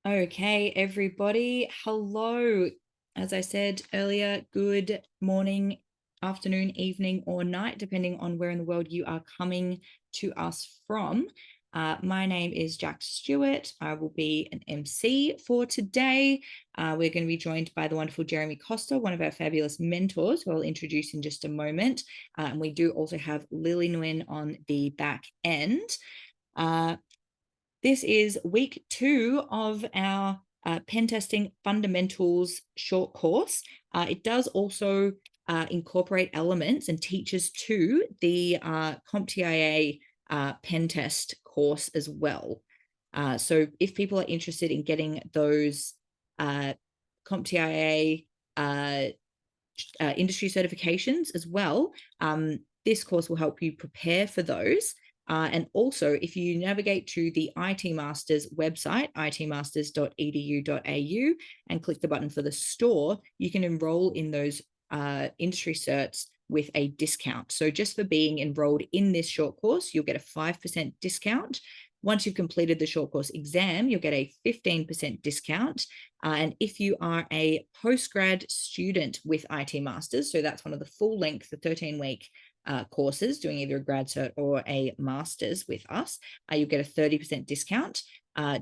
Okay, everybody. Hello. As I said earlier, good morning, afternoon, evening, or night, depending on where in the world you are coming to us from. My name is Jack Stewart. I will be an MC for today. We're going to be joined by the wonderful Jeremy Costa, one of our fabulous mentors, who I'll introduce in just a moment. And we do also have Lily Nguyen on the back end. This is week 2 of our pen testing fundamentals short course. It does also incorporate elements and teaches to the CompTIA pen test course as well. So if people are interested in getting those CompTIA industry certifications as well, this course will help you prepare for those. And also, if you navigate to the IT Masters website, itmasters.edu.au, and click the button for the store, you can enroll in those industry certs with a discount. So just for being enrolled in this short course, you'll get a 5% discount. Once you've completed the short course exam, you'll get a 15% discount. And if you are a postgrad student with IT Masters, so that's one of the full length, the 13-week courses, doing either a grad cert or a master's with us, you get a 30% discount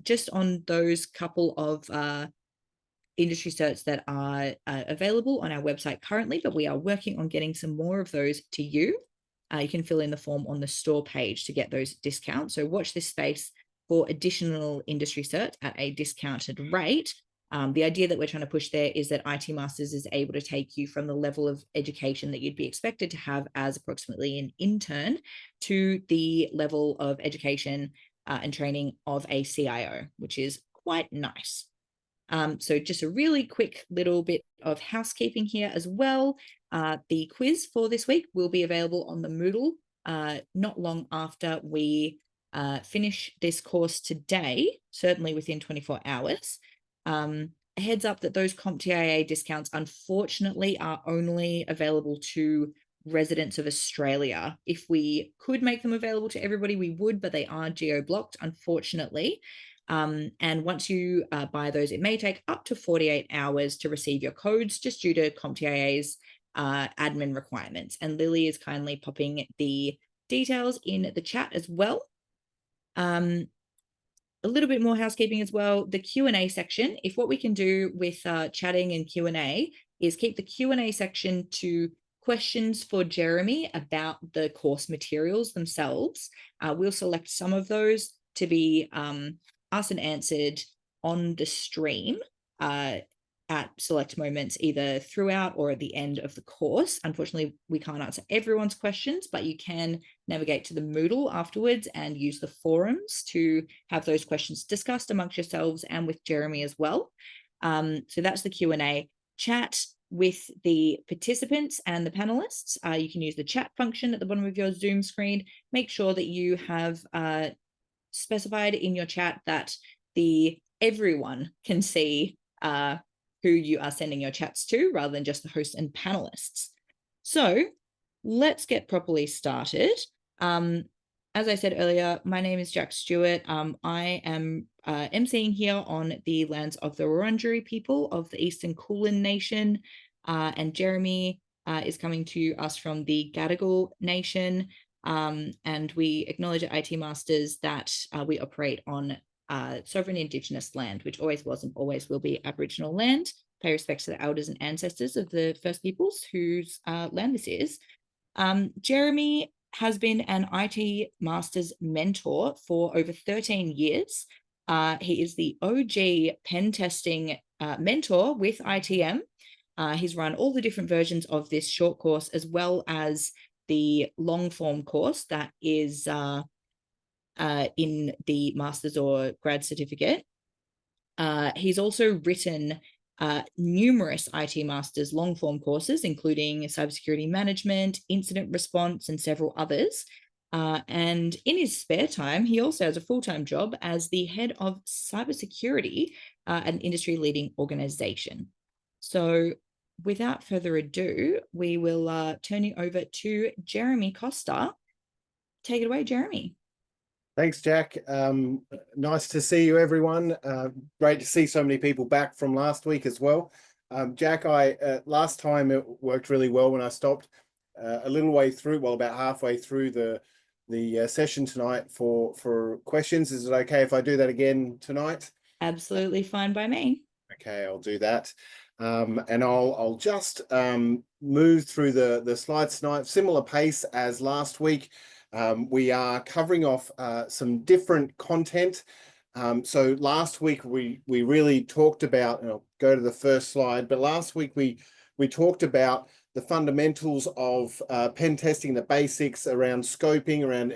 just on those couple of industry certs that are available on our website currently, but we are working on getting some more of those to you. You can fill in the form on the store page to get those discounts. So watch this space for additional industry certs at a discounted rate. The idea that we're trying to push there is that IT Masters is able to take you from the level of education that you'd be expected to have as approximately an intern to the level of education and training of a CIO, which is quite nice. So just a really quick little bit of housekeeping here as well. The quiz for this week will be available on the Moodle not long after we finish this course today, certainly within 24 hours. A heads up that those CompTIA discounts, unfortunately, are only available to residents of Australia. If we could make them available to everybody, we would, but they are geo-blocked, unfortunately. And once you buy those, it may take up to 48 hours to receive your codes, just due to CompTIA's admin requirements. And Lily is kindly popping the details in the chat as well. A little bit more housekeeping as well. The Q&A section, if what we can do with chatting and Q&A is keep the Q&A section to questions for Jeremy about the course materials themselves, we'll select some of those to be asked and answered on the stream at select moments, either throughout or at the end of the course. Unfortunately, we can't answer everyone's questions, but you can navigate to the Moodle afterwards and use the forums to have those questions discussed amongst yourselves and with Jeremy as well. So that's the Q&A. Chat with the participants and the panelists. You can use the chat function at the bottom of your Zoom screen. Make sure that you have specified in your chat that everyone can see who you are sending your chats to, rather than just the host and panelists. So let's get properly started. As I said earlier, my name is Jack Stewart. I am emceeing here on the lands of the Wurundjeri people of the Eastern Kulin Nation, and Jeremy is coming to us from the Gadigal Nation. And we acknowledge at IT Masters that we operate on sovereign Indigenous land, which always was and always will be Aboriginal land. Pay respects to the elders and ancestors of the First Peoples whose land this is. Jeremy has been an IT Masters mentor for over 13 years. He is the OG pen testing mentor with ITM. He's run all the different versions of this short course, as well as the long form course that is in the master's or grad certificate. He's also written numerous IT Masters long form courses, including cybersecurity management, incident response, and several others. And in his spare time, he also has a full-time job as the head of cybersecurity at an industry-leading organization. So without further ado, we will turn you over to Jeremy Costa. Take it away, Jeremy. Thanks, Jack. Nice to see you, everyone. Great to see so many people back from last week as well. Jack, last time it worked really well when I stopped a little way through, well, about halfway through the session tonight for questions. Is it okay if I do that again tonight? Absolutely fine by me. Okay, I'll do that. And I'll just move through the slides tonight, similar pace as last week. We are covering off some different content. So last week we really talked about, and I'll go to the first slide, but last week we talked about the fundamentals of pen testing, the basics around scoping, around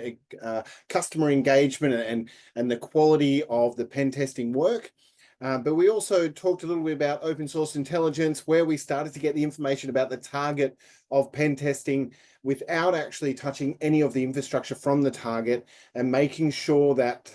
customer engagement and the quality of the pen testing work. But we also talked a little bit about open source intelligence, where we started to get the information about the target of pen testing without actually touching any of the infrastructure from the target, and making sure that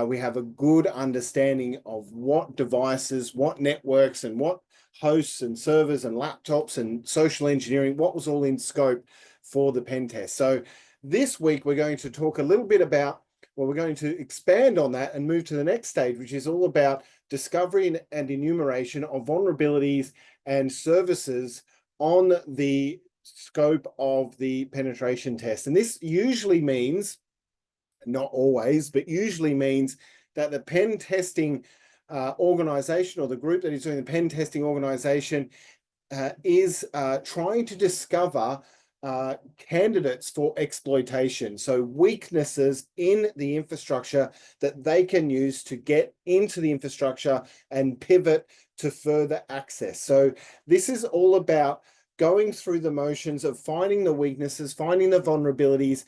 we have a good understanding of what devices, what networks, and what hosts and servers and laptops and social engineering, what was all in scope for the pen test. So this week we're going to talk a little bit about, well, we're going to expand on that and move to the next stage, which is all about discovery and enumeration of vulnerabilities and services on the scope of the penetration test. And this usually means, not always, but usually means that the pen testing organization, or the group that is doing the pen testing organization, is trying to discover candidates for exploitation. So weaknesses in the infrastructure that they can use to get into the infrastructure and pivot to further access. So this is all about going through the motions of finding the weaknesses, finding the vulnerabilities,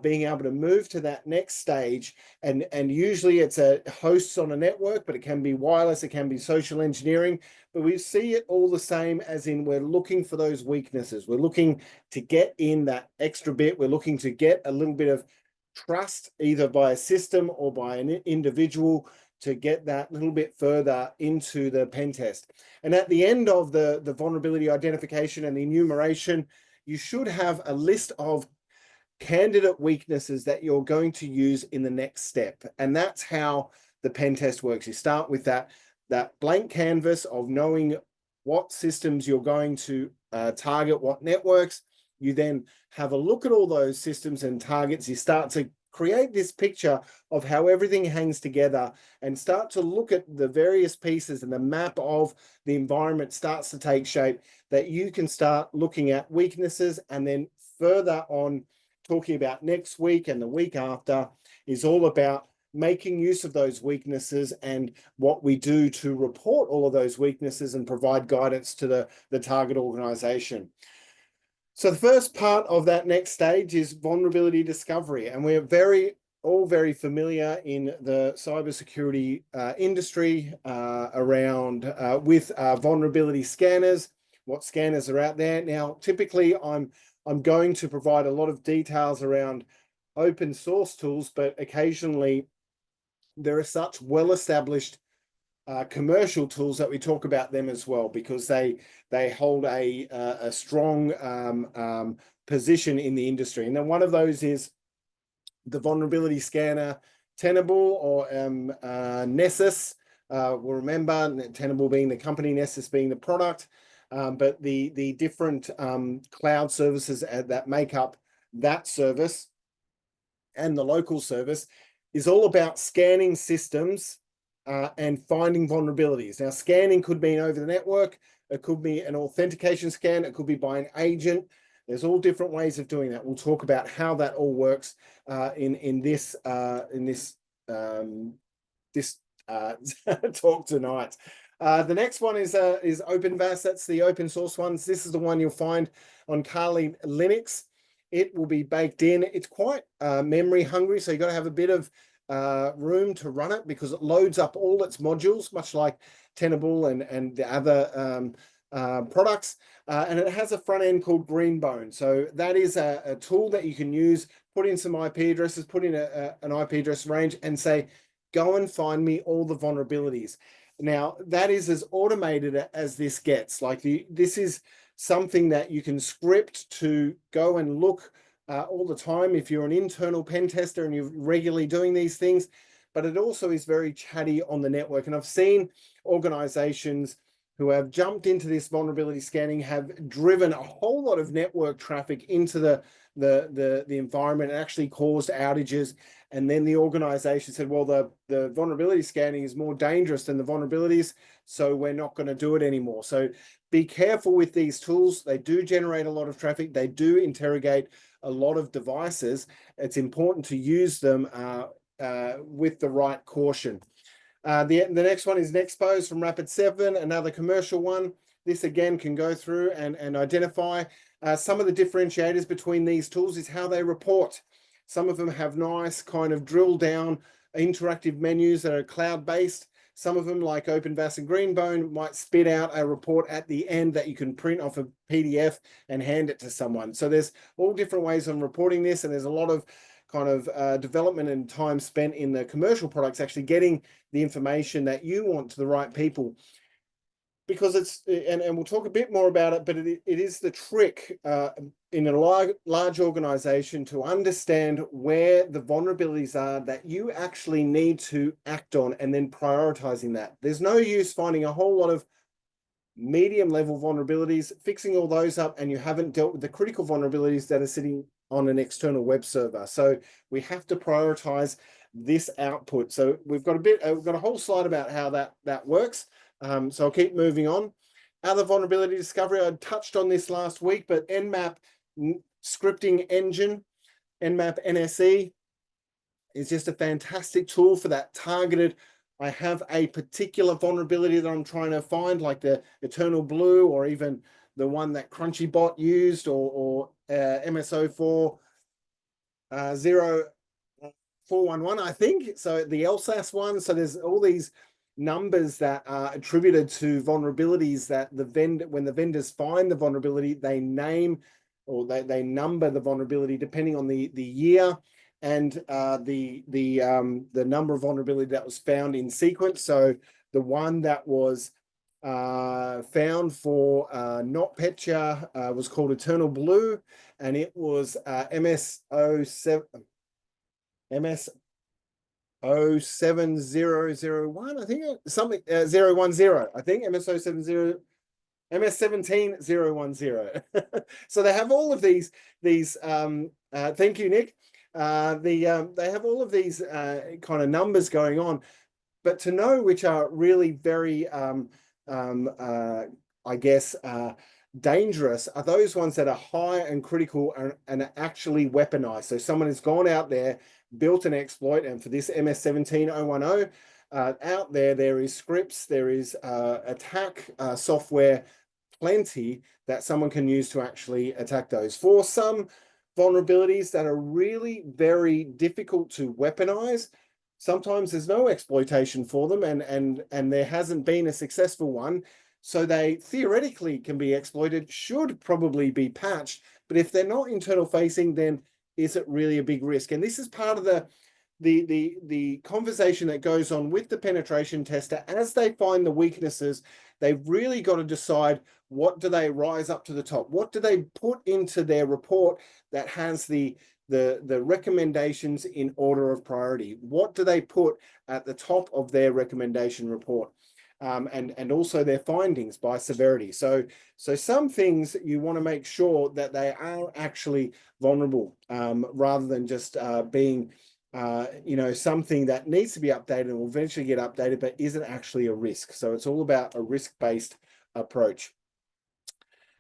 being able to move to that next stage. And usually it's a hosts on a network, but it can be wireless, it can be social engineering, but we see it all the same, as in we're looking for those weaknesses. We're looking to get in that extra bit. We're looking to get a little bit of trust, either by a system or by an individual, to get that little bit further into the pen test. And at the end of the vulnerability identification and the enumeration, you should have a list of candidate weaknesses that you're going to use in the next step. And that's how the pen test works. You start with that blank canvas of knowing what systems you're going to target, what networks. You then have a look at all those systems and targets. You start to create this picture of how everything hangs together, and start to look at the various pieces, and the map of the environment starts to take shape, that you can start looking at weaknesses. And then further on, talking about next week and the week after, is all about making use of those weaknesses and what we do to report all of those weaknesses and provide guidance to the target organization. So the first part of that next stage is vulnerability discovery, and we're all very familiar in the cybersecurity industry around with vulnerability scanners, what scanners are out there. Now, typically I'm going to provide a lot of details around open source tools, but occasionally there are such well-established commercial tools that we talk about them as well, because they hold a strong position in the industry. And then one of those is the vulnerability scanner Tenable, or Nessus. We'll remember Tenable being the company, Nessus being the product, but the different cloud services that make up that service and the local service is all about scanning systems and finding vulnerabilities. Now, scanning could mean over the network, it could be an authentication scan, it could be by an agent. There's all different ways of doing that. We'll talk about how that all works in this talk tonight. The next one is OpenVAS. That's the open source ones. This is the one you'll find on Kali Linux. It will be baked in. It's quite memory hungry, so you've got to have a bit of room to run it, because it loads up all its modules, much like Tenable and the other products. And it has a front end called Greenbone. So that is a tool that you can use, put in some IP addresses, put in an IP address range, and say, go and find me all the vulnerabilities. Now, that is as automated as this gets. Like this is something that you can script to go and look all the time if you're an internal pen tester and you're regularly doing these things, but it also is very chatty on the network. And I've seen organizations who have jumped into this vulnerability scanning have driven a whole lot of network traffic into the environment and actually caused outages. And then the organization said, well, the vulnerability scanning is more dangerous than the vulnerabilities, so we're not going to do it anymore. So be careful with these tools. They do generate a lot of traffic. They do interrogate a lot of devices. It's important to use them with the right caution. The next one is Nexpose from Rapid7, another commercial one. This again can go through and identify some of the differentiators between these tools is how they report. Some of them have nice kind of drill down interactive menus that are cloud-based. Some of them, like OpenVAS and Greenbone, might spit out a report at the end that you can print off a PDF and hand it to someone. So there's all different ways of reporting this, and there's a lot of kind of development and time spent in the commercial products actually getting the information that you want to the right people. Because it's, and we'll talk a bit more about it, but it is the trick in a large organization to understand where the vulnerabilities are that you actually need to act on and then prioritizing that. There's no use finding a whole lot of medium level vulnerabilities, fixing all those up, and you haven't dealt with the critical vulnerabilities that are sitting on an external web server. So we have to prioritize this output. So we've got a whole slide about how that works. So I'll keep moving on. Other vulnerability discovery, I touched on this last week, but Nmap scripting engine, Nmap NSE, is just a fantastic tool for that targeted. I have a particular vulnerability that I'm trying to find, like the Eternal Blue, or even the one that CrunchyBot used, or MSO4 0411, I think. So the LSAS one. So there's all these numbers that are attributed to vulnerabilities that the vendor, when the vendors find the vulnerability, they name or they number the vulnerability depending on the year and the number of vulnerability that was found in sequence. So the one that was found for NotPetya was called Eternal Blue, and it was MS07001, I think, something 010, I think, MS070, MS17010. So they have all of these thank you, Nick. They have all of these kind of numbers going on, but to know which are really very I guess dangerous are those ones that are high and critical and are actually weaponized. So someone has gone out there, built an exploit, and for this MS17010 out there is scripts, there is attack software plenty that someone can use to actually attack those. For some vulnerabilities that are really very difficult to weaponize, sometimes there's no exploitation for them, and there hasn't been a successful one. So they theoretically can be exploited, should probably be patched, but if they're not internal facing, then is it really a big risk? And this is part of the conversation that goes on with the penetration tester. As they find the weaknesses, they've really got to decide, what do they rise up to the top? What do they put into their report that has the recommendations in order of priority? What do they put at the top of their recommendation report? And also their findings by severity. So some things you want to make sure that they are actually vulnerable, rather than just being something that needs to be updated and will eventually get updated, but isn't actually a risk. So it's all about a risk-based approach.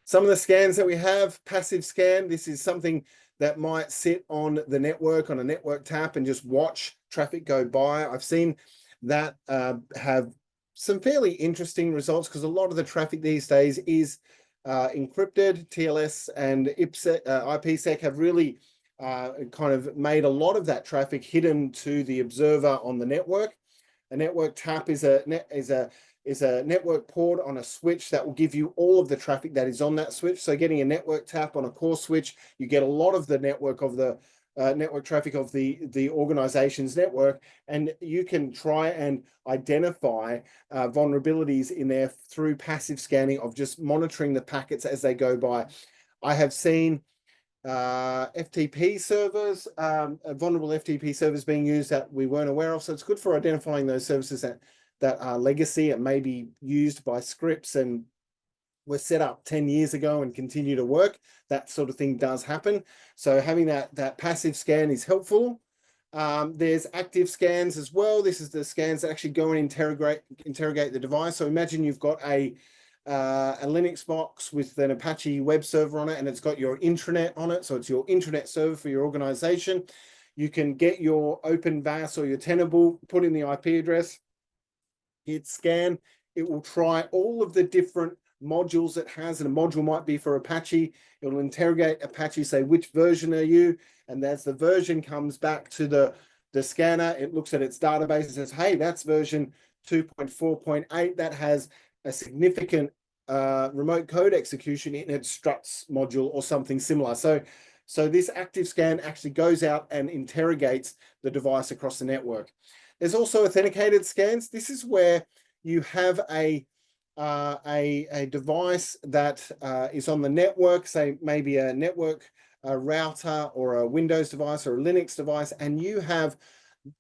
Some of the scans that we have, passive scan, this is something that might sit on the network, on a network tap, and just watch traffic go by. I've seen that have some fairly interesting results, because a lot of the traffic these days is encrypted. TLS and IPsec have really kind of made a lot of that traffic hidden to the observer on the network. A network tap is a network port on a switch that will give you all of the traffic that is on that switch. So getting a network tap on a core switch, you get a lot of the network of the network traffic of the organization's network, and you can try and identify vulnerabilities in there through passive scanning of just monitoring the packets as they go by. I have seen FTP servers, vulnerable FTP servers being used that we weren't aware of. So it's good for identifying those services that are legacy and may be used by scripts and were set up 10 years ago and continue to work. That sort of thing does happen. So having that passive scan is helpful. There's active scans as well. This is the scans that actually go and interrogate the device. So imagine you've got a Linux box with an Apache web server on it, and it's got your intranet on it. So it's your intranet server for your organization. You can get your Open VAS or your Tenable, put in the IP address, hit scan. It will try all of the different modules it has, and a module might be for Apache. It will interrogate Apache, say, which version are you? And as the version comes back to the scanner, it looks at its database and says, hey, that's version 2.4.8. That has a significant remote code execution in its struts module or something similar. So this active scan actually goes out and interrogates the device across the network. There's also authenticated scans. This is where you have a device that is on the network, say maybe a network router or a Windows device or a Linux device, and you have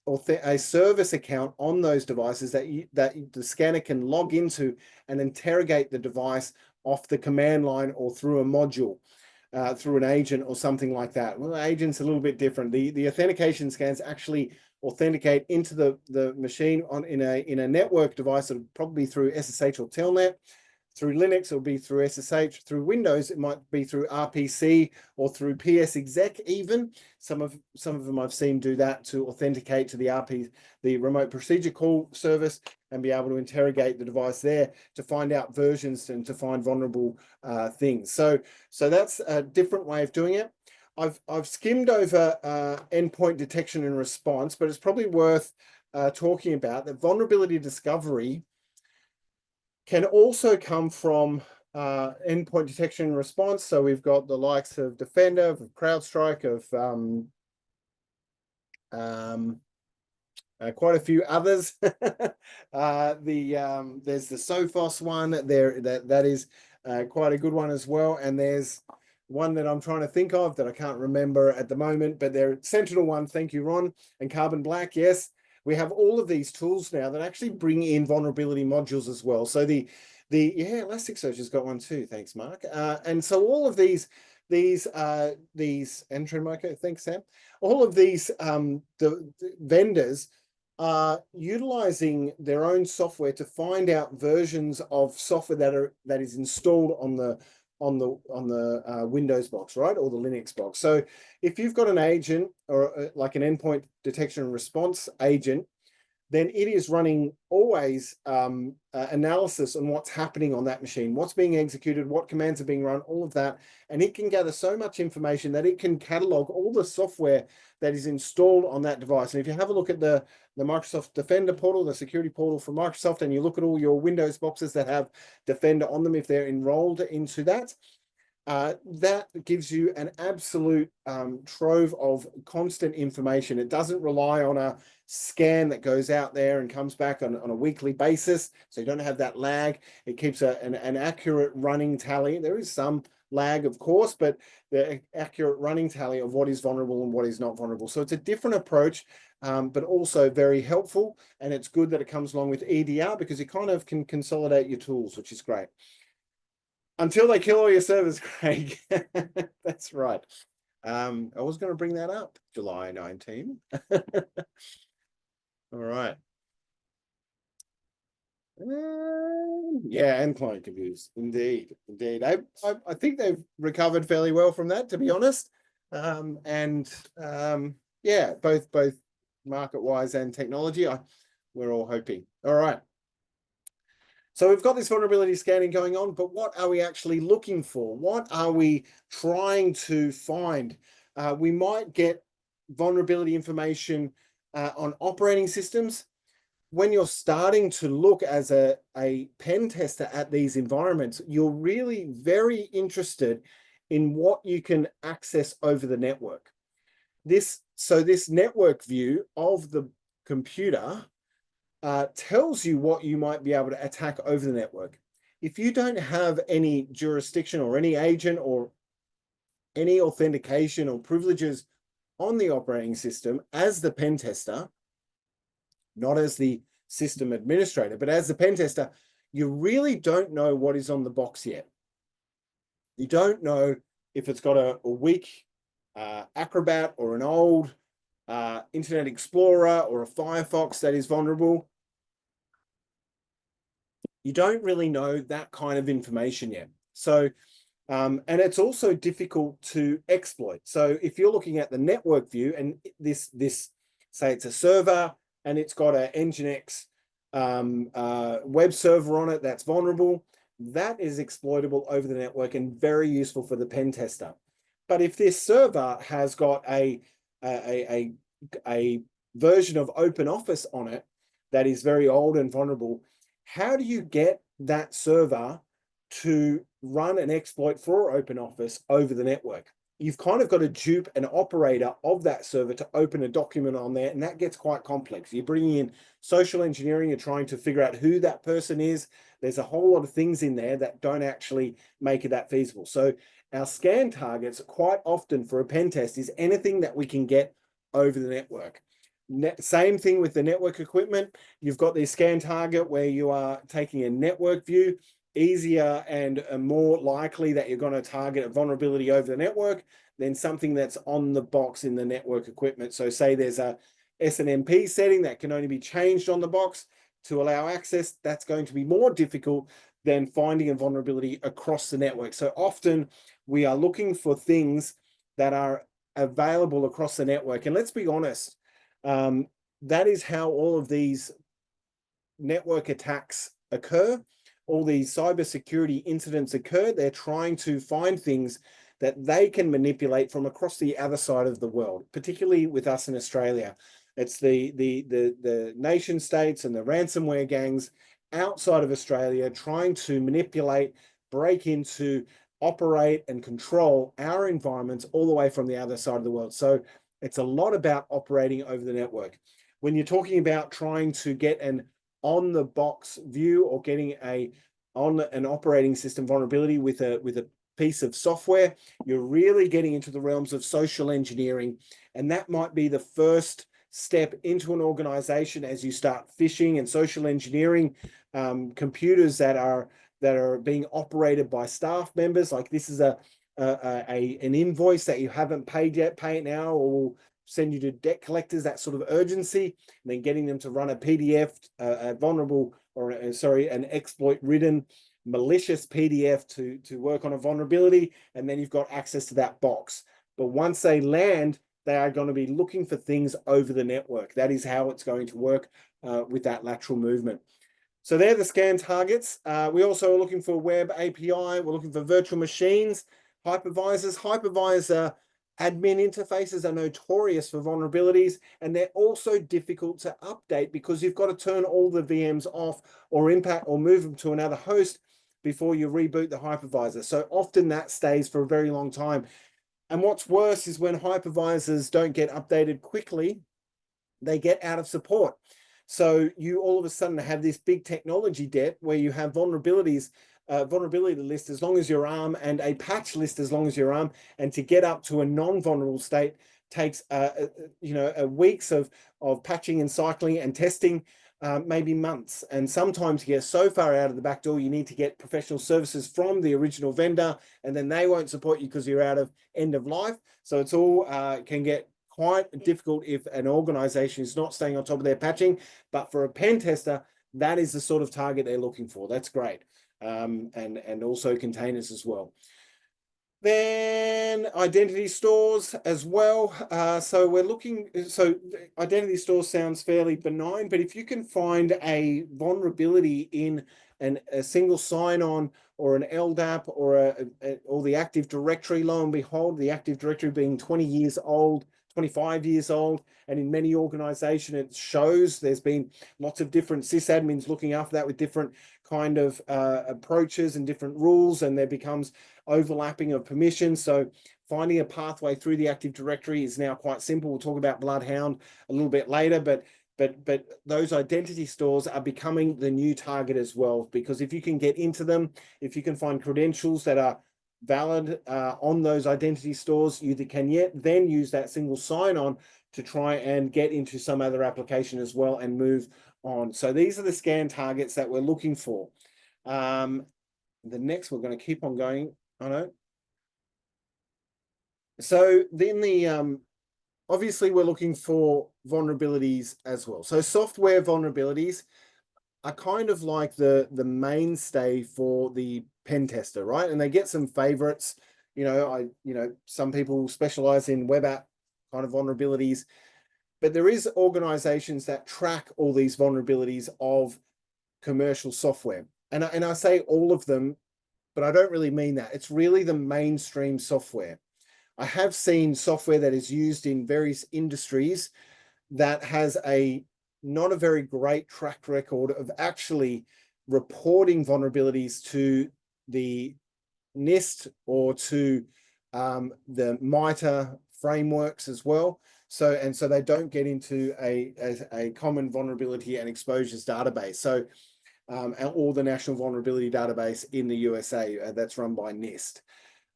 a service account on those devices that the scanner can log into and interrogate the device off the command line or through a module, through an agent or something like that. Well, the agent's a little bit different. The authentication scans actually authenticate into the machine in a network device. It'll probably be through SSH or Telnet. Through Linux, it'll be through SSH. Through Windows, it might be through RPC or through PSExec even. Some of them I've seen do that to authenticate to the remote procedure call service and be able to interrogate the device there to find out versions and to find vulnerable things. So that's a different way of doing it. I've skimmed over endpoint detection and response, but it's probably worth talking about that vulnerability discovery can also come from endpoint detection and response. So we've got the likes of Defender, of CrowdStrike, of quite a few others. There's the Sophos one there that is quite a good one as well, and there's one that I'm trying to think of that I can't remember at the moment, but they're Sentinel one. Thank you, Ron, and Carbon Black. Yes, we have all of these tools now that actually bring in vulnerability modules as well. So yeah, Elasticsearch has got one too. Thanks, Mark. And so all of these Entrenmicro, thanks, Sam. All of these the vendors are utilizing their own software to find out versions of software that is installed on the Windows box, right, or the Linux box. So if you've got an agent or like an endpoint detection and response agent, then it is running always analysis on what's happening on that machine, what's being executed, what commands are being run, all of that. And it can gather so much information that it can catalog all the software that is installed on that device. And if you have a look at the Microsoft Defender portal, the security portal for Microsoft, and you look at all your Windows boxes that have Defender on them, if they're enrolled into that, that gives you an absolute trove of constant information. It doesn't rely on a scan that goes out there and comes back on a weekly basis, so you don't have that lag. It keeps an accurate running tally. There is some lag, of course, but the accurate running tally of what is vulnerable and what is not vulnerable. So it's a different approach, but also very helpful, and it's good that it comes along with EDR because you kind of can consolidate your tools, which is great. Until they kill all your servers, Craig. That's right. I was going to bring that up, July 19. All right. Yeah, and client computers. Indeed. I think they've recovered fairly well from that, to be honest. Yeah, both market-wise and technology. We're all hoping. All right. So we've got this vulnerability scanning going on, but what are we actually looking for? What are we trying to find? We might get vulnerability information on operating systems. When you're starting to look as a pen tester at these environments, you're really very interested in what you can access over the network. This network view of the computer tells you what you might be able to attack over the network. If you don't have any jurisdiction or any agent or any authentication or privileges on the operating system as the pen tester, not as the system administrator, but as the pen tester, you really don't know what is on the box yet. You don't know if it's got a weak Acrobat or an old Internet Explorer or a Firefox that is vulnerable. You don't really know that kind of information yet. So, and it's also difficult to exploit. So if you're looking at the network view and this say it's a server and it's got an Nginx web server on it that's vulnerable, that is exploitable over the network and very useful for the pen tester. But if this server has got a version of OpenOffice on it that is very old and vulnerable, how do you get that server to run an exploit for OpenOffice over the network? You've kind of got to dupe an operator of that server to open a document on there, and that gets quite complex. You're bringing in social engineering, you're trying to figure out who that person is. There's a whole lot of things in there that don't actually make it that feasible. So our scan targets quite often for a pen test is anything that we can get over the network. Same thing with the network equipment. You've got the scan target where you are taking a network view, easier and more likely that you're going to target a vulnerability over the network than something that's on the box in the network equipment. So say there's a SNMP setting that can only be changed on the box to allow access. That's going to be more difficult than finding a vulnerability across the network. So often we are looking for things that are available across the network. And let's be honest, that is how all of these network attacks occur. All these cybersecurity incidents occur. They're trying to find things that they can manipulate from across the other side of the world, particularly with us in Australia. It's the nation states and the ransomware gangs outside of Australia trying to manipulate, break into, operate and control our environments all the way from the other side of the world. So it's a lot about operating over the network. When you're talking about trying to get an on-the-box view or getting on an operating system vulnerability with a piece of software, you're really getting into the realms of social engineering. And that might be the first step into an organization as you start phishing and social engineering computers that are being operated by staff members. Like this is an invoice that you haven't paid yet, pay it now, or we'll send you to debt collectors, that sort of urgency, and then getting them to run a PDF, a vulnerable, or an exploit-ridden malicious PDF to work on a vulnerability, and then you've got access to that box. But once they land, they are going to be looking for things over the network. That is how it's going to work with that lateral movement. So they're the scan targets. We also are looking for web API. We're looking for virtual machines, hypervisors. Hypervisor admin interfaces are notorious for vulnerabilities, and they're also difficult to update because you've got to turn all the VMs off or impact or move them to another host before you reboot the hypervisor. So often that stays for a very long time. And what's worse is when hypervisors don't get updated quickly, they get out of support. So you all of a sudden have this big technology debt where you have vulnerabilities, vulnerability list as long as your arm and a patch list as long as your arm, and to get up to a non-vulnerable state takes weeks of patching and cycling and testing, maybe months. And sometimes you get so far out of the back door, you need to get professional services from the original vendor, and then they won't support you because you're out of end of life. So it's all can get quite difficult if an organization is not staying on top of their patching. But for a pen tester, that is the sort of target they're looking for. That's great. And also containers as well. Then identity stores as well. So we're looking, so identity stores sounds fairly benign, but if you can find a vulnerability in a single sign-on or an LDAP or the Active Directory, lo and behold, the Active Directory being 20 years old, 25 years old, and in many organizations it shows there's been lots of different sysadmins looking after that with different kind of approaches and different rules, and there becomes overlapping of permissions. So finding a pathway through the Active Directory is now quite simple. We'll talk about Bloodhound a little bit later, but those identity stores are becoming the new target as well, because if you can get into them, if you can find credentials that are valid on those identity stores, you can yet then use that single sign-on to try and get into some other application as well and move on. So these are the scan targets that we're looking for. The next, we're going to keep on going. I know. So then obviously we're looking for vulnerabilities as well. So software vulnerabilities are kind of like the mainstay for the pen tester, right? And they get some favorites. Some people specialize in web app kind of vulnerabilities, but there is organizations that track all these vulnerabilities of commercial software. And I say all of them, but I don't really mean that. It's really the mainstream software. I have seen software that is used in various industries that has not a very great track record of actually reporting vulnerabilities to the NIST or to the MITRE frameworks as well. So they don't get into a common vulnerability and exposures database. So or the National Vulnerability Database in the USA that's run by NIST.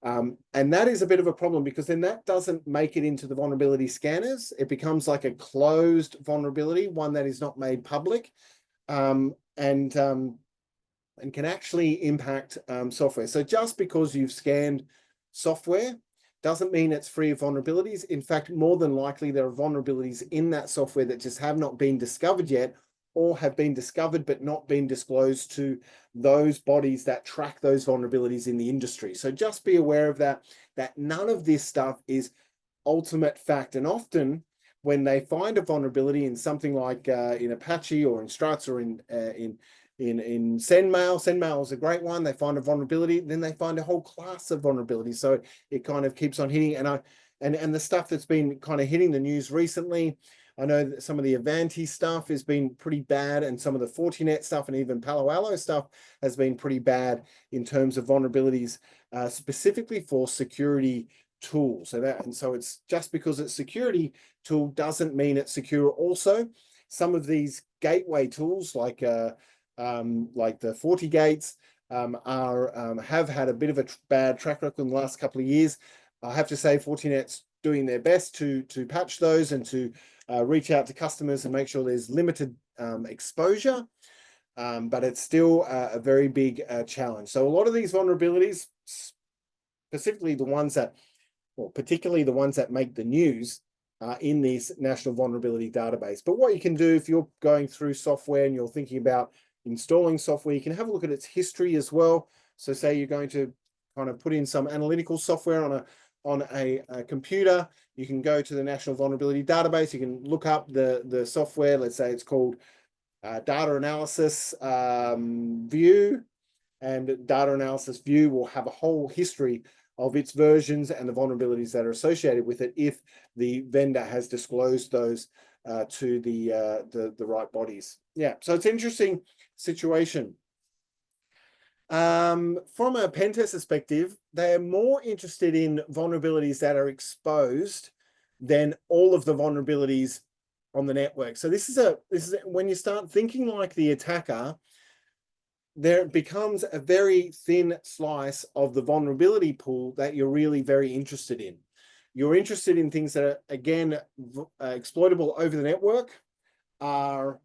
And that is a bit of a problem because then that doesn't make it into the vulnerability scanners. It becomes like a closed vulnerability, one that is not made public, and can actually impact software. So just because you've scanned software doesn't mean it's free of vulnerabilities. In fact, more than likely there are vulnerabilities in that software that just have not been discovered yet, or have been discovered but not been disclosed to those bodies that track those vulnerabilities in the industry. So just be aware of that none of this stuff is ultimate fact. And often when they find a vulnerability in something like in Apache or in Struts or in SendMail is a great one. They find a vulnerability, then they find a whole class of vulnerabilities. So it kind of keeps on hitting. And the stuff that's been kind of hitting the news recently, I know that some of the Avanti stuff has been pretty bad, and some of the Fortinet stuff and even Palo Alto stuff has been pretty bad in terms of vulnerabilities, specifically for security tools. So it's just because it's security tool doesn't mean it's secure. Also, some of these gateway tools like the FortiGates have had a bit of a bad track record in the last couple of years. I have to say Fortinet's doing their best to patch those and to reach out to customers and make sure there's limited exposure, but it's still a very big challenge. So a lot of these vulnerabilities, particularly the ones that make the news, in this National Vulnerability Database. But what you can do if you're going through software and you're thinking about installing software, you can have a look at its history as well. So say you're going to kind of put in some analytical software on a computer, you can go to the National Vulnerability Database, you can look up the software, let's say it's called Data Analysis View, and Data Analysis View will have a whole history of its versions and the vulnerabilities that are associated with it if the vendor has disclosed those to the right bodies. Yeah, so it's an interesting situation. From a pen test perspective, they're more interested in vulnerabilities that are exposed than all of the vulnerabilities on the network. So this is when you start thinking like the attacker, there becomes a very thin slice of the vulnerability pool that you're really very interested in. You're interested in things that are, again, exploitable over the network, are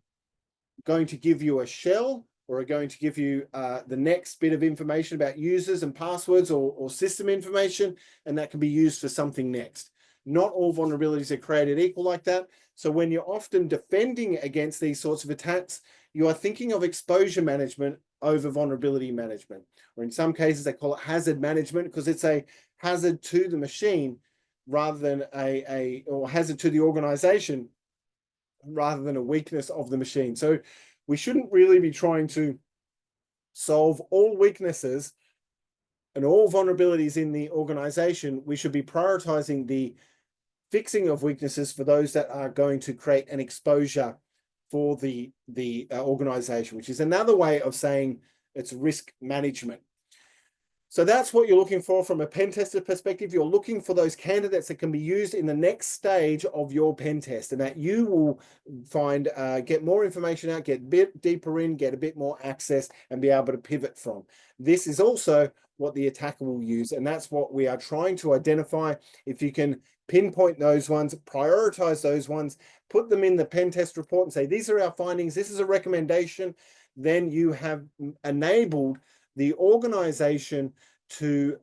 going to give you a shell, or are going to give you the next bit of information about users and passwords or system information, and that can be used for something next. Not all vulnerabilities are created equal like that. So when you're often defending against these sorts of attacks, you are thinking of exposure management over vulnerability management, or in some cases they call it hazard management, because it's a hazard to the machine rather than or hazard to the organization rather than a weakness of the machine. So we shouldn't really be trying to solve all weaknesses and all vulnerabilities in the organization. We should be prioritizing the fixing of weaknesses for those that are going to create an exposure for the organization, which is another way of saying it's risk management. So that's what you're looking for from a pen tester perspective. You're looking for those candidates that can be used in the next stage of your pen test, and that you will find, get more information out, get a bit deeper in, get a bit more access, and be able to pivot from. This is also what the attacker will use, and that's what we are trying to identify. If you can pinpoint those ones, prioritize those ones, put them in the pen test report and say, these are our findings, this is a recommendation, then you have enabled the organization to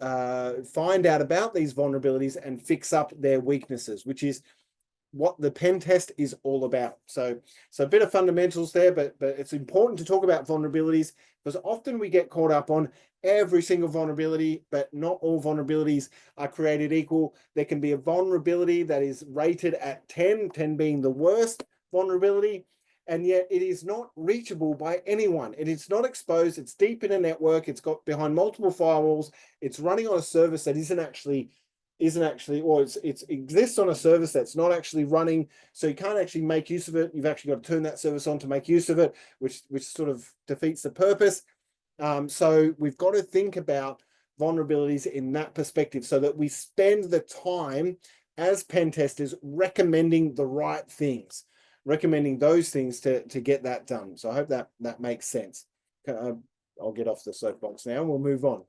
find out about these vulnerabilities and fix up their weaknesses, which is what the pen test is all about. So a bit of fundamentals there, but it's important to talk about vulnerabilities, because often we get caught up on every single vulnerability, but not all vulnerabilities are created equal. There can be a vulnerability that is rated at 10, 10 being the worst vulnerability, and yet it is not reachable by anyone. It is not exposed. It's deep in a network. It's got behind multiple firewalls. It's running on a service that isn't actually, or it exists on a service that's not actually running. So you can't actually make use of it. You've actually got to turn that service on to make use of it, which sort of defeats the purpose. So we've got to think about vulnerabilities in that perspective, so that we spend the time as pen testers recommending the right things, recommending those things to get that done. So I hope that makes sense. I'll get off the soapbox now and we'll move on.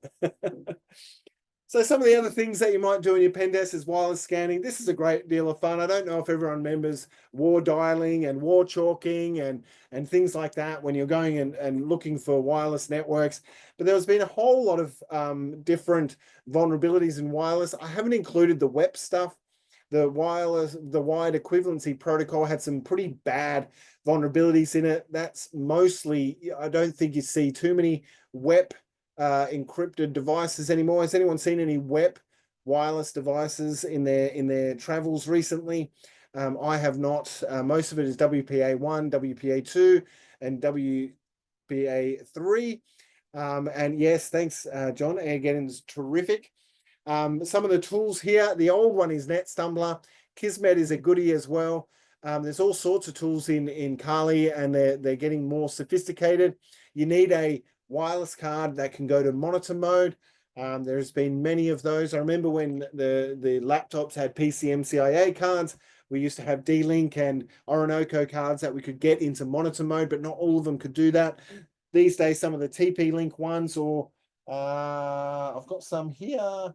So some of the other things that you might do in your pen test is wireless scanning. This is a great deal of fun. I don't know if everyone remembers war dialing and war chalking and things like that when you're going and looking for wireless networks. But there's been a whole lot of different vulnerabilities in wireless. I haven't included the WEP stuff. The wide equivalency protocol had some pretty bad vulnerabilities in it. That's mostly, I don't think you see too many WEP encrypted devices anymore. Has anyone seen any WEP wireless devices in their travels recently? I have not. Most of it is WPA1, WPA2, and WPA3. And yes, thanks, John. Again, it's terrific. Some of the tools here, the old one is NetStumbler. Kismet is a goodie as well. There's all sorts of tools in Kali, and they're getting more sophisticated. You need a wireless card that can go to monitor mode. There's been many of those. I remember when the laptops had PCMCIA cards, we used to have D-Link and Orinoco cards that we could get into monitor mode, but not all of them could do that. These days, some of the TP-Link ones, or I've got some here,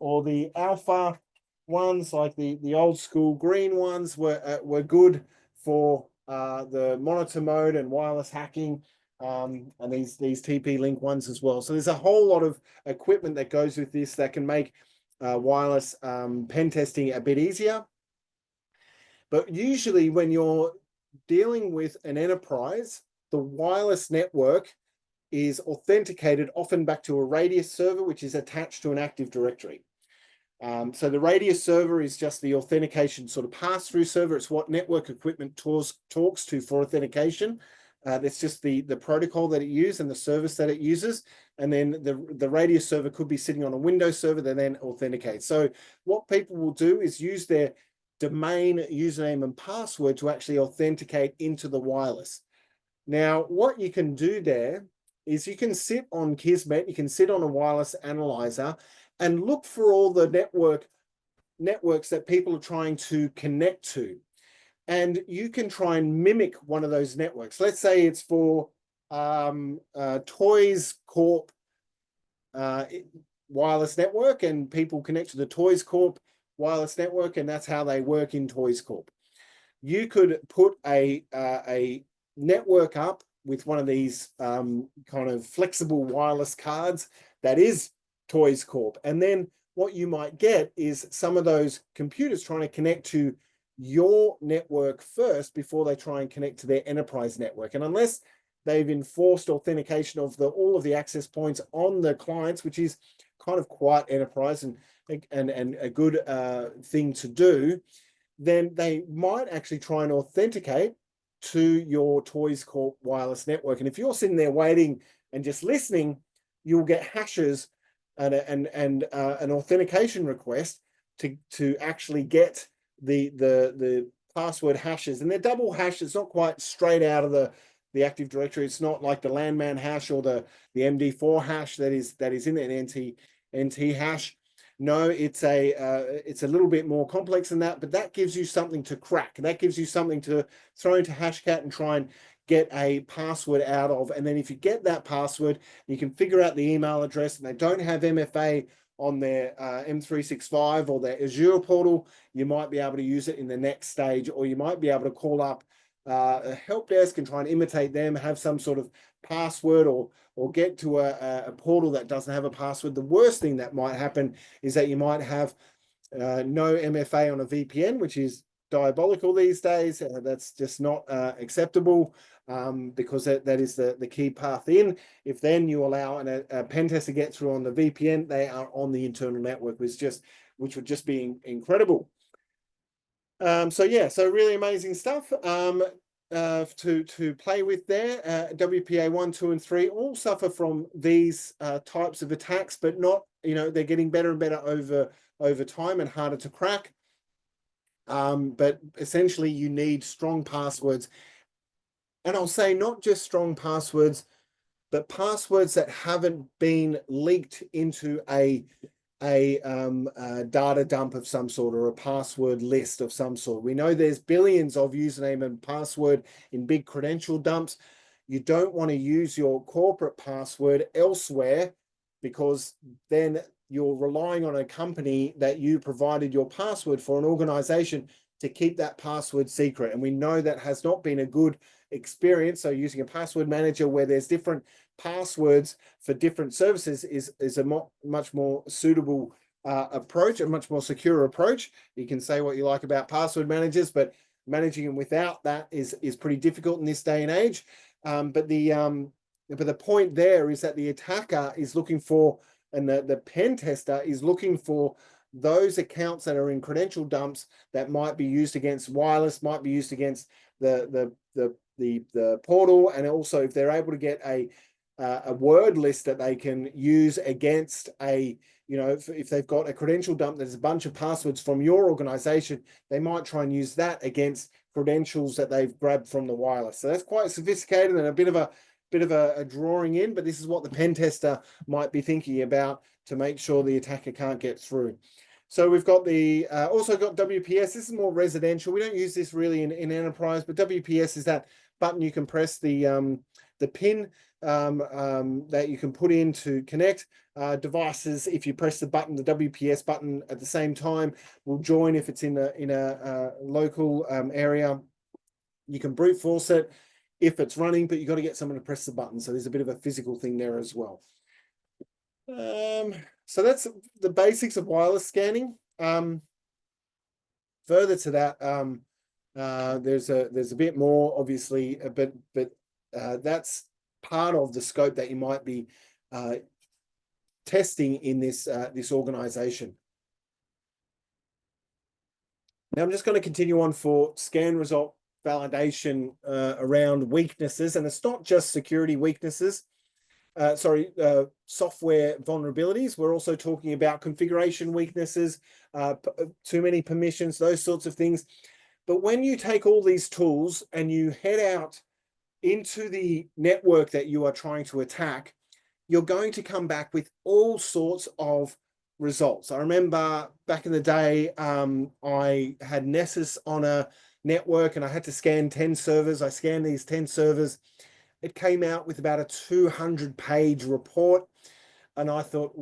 or the Alpha ones, like the old school green ones, were good for the monitor mode and wireless hacking. And these TP-Link ones as well. So there's a whole lot of equipment that goes with this that can make wireless pen testing a bit easier. But usually when you're dealing with an enterprise, the wireless network is authenticated often back to a radius server, which is attached to an Active Directory. So the radius server is just the authentication sort of pass-through server. It's what network equipment talks to for authentication. That's just the protocol that it uses and the service that it uses. And then the radius server could be sitting on a Windows server that then authenticates. So what people will do is use their domain username and password to actually authenticate into the wireless. Now, what you can do there is you can sit on Kismet, you can sit on a wireless analyzer and look for all the networks that people are trying to connect to. And you can try and mimic one of those networks. Let's say it's for Toys Corp wireless network, and people connect to the Toys Corp wireless network, and that's how they work in Toys Corp. You could put a network up with one of these kind of flexible wireless cards that is Toys Corp. And then what you might get is some of those computers trying to connect to your network first before they try and connect to their enterprise network. And unless they've enforced authentication of all of the access points on the clients, which is kind of quite enterprise and a good thing to do, then they might actually try and authenticate to your Toys Corp wireless network. And if you're sitting there waiting and just listening, you'll get hashes and an authentication request to actually get the password hashes. And they're double hash. It's not quite straight out of the Active Directory. It's not like the landman hash or the MD4 hash that is in an NT hash. No, it's a little bit more complex than that, but that gives you something to crack. That gives you something to throw into Hashcat and try and get a password out of. And then if you get that password, you can figure out the email address, and they don't have MFA on their M365 or their Azure portal, you might be able to use it in the next stage, or you might be able to call up a help desk and try and imitate them, have some sort of password, or get to a portal that doesn't have a password. The worst thing that might happen is that you might have no MFA on a VPN, which is diabolical these days. That's just not acceptable, because that is the key path in. If then you allow a pen test to get through on the VPN, they are on the internal network, which would just be incredible. So yeah, so really amazing stuff to play with there. WPA 1, 2, and 3 all suffer from these types of attacks, but not, they're getting better and better over time and harder to crack. But essentially you need strong passwords. And I'll say not just strong passwords, but passwords that haven't been leaked into a data dump of some sort, or a password list of some sort. We know there's billions of username and password in big credential dumps. You don't want to use your corporate password elsewhere, because then you're relying on a company that you provided your password for, an organization, to keep that password secret. And we know that has not been a good experience. So using a password manager where there's different passwords for different services is a much more suitable approach, a much more secure approach. You can say what you like about password managers, but managing them without that is pretty difficult in this day and age. But the point there is that the attacker is looking for, and the pen tester is looking for, those accounts that are in credential dumps that might be used against wireless, might be used against the portal, and also if they're able to get a word list that they can use against if they've got a credential dump there's a bunch of passwords from your organization, they might try and use that against credentials that they've grabbed from the wireless. So that's quite sophisticated and a bit of a drawing in, but this is what the pen tester might be thinking about to make sure the attacker can't get through. So we've got also got WPS. This is more residential. We don't use this really in enterprise, but WPS is that button you can press, the pin that you can put in to connect devices. If you press the WPS button at the same time, will join if it's in a local area. You can brute force it if it's running, but you've got to get someone to press the button. So there's a bit of a physical thing there as well. So that's the basics of wireless scanning. Further to that, there's a bit more, obviously, but that's part of the scope that you might be testing in this organization. Now I'm just going to continue on for scan result validation around weaknesses, and it's not just security weaknesses. Software vulnerabilities. We're also talking about configuration weaknesses, too many permissions, those sorts of things. But when you take all these tools and you head out into the network that you are trying to attack, you're going to come back with all sorts of results. I remember back in the day, I had Nessus on a network and I had to scan 10 servers. I scanned these 10 servers. It came out with about a 200-page report. And I thought,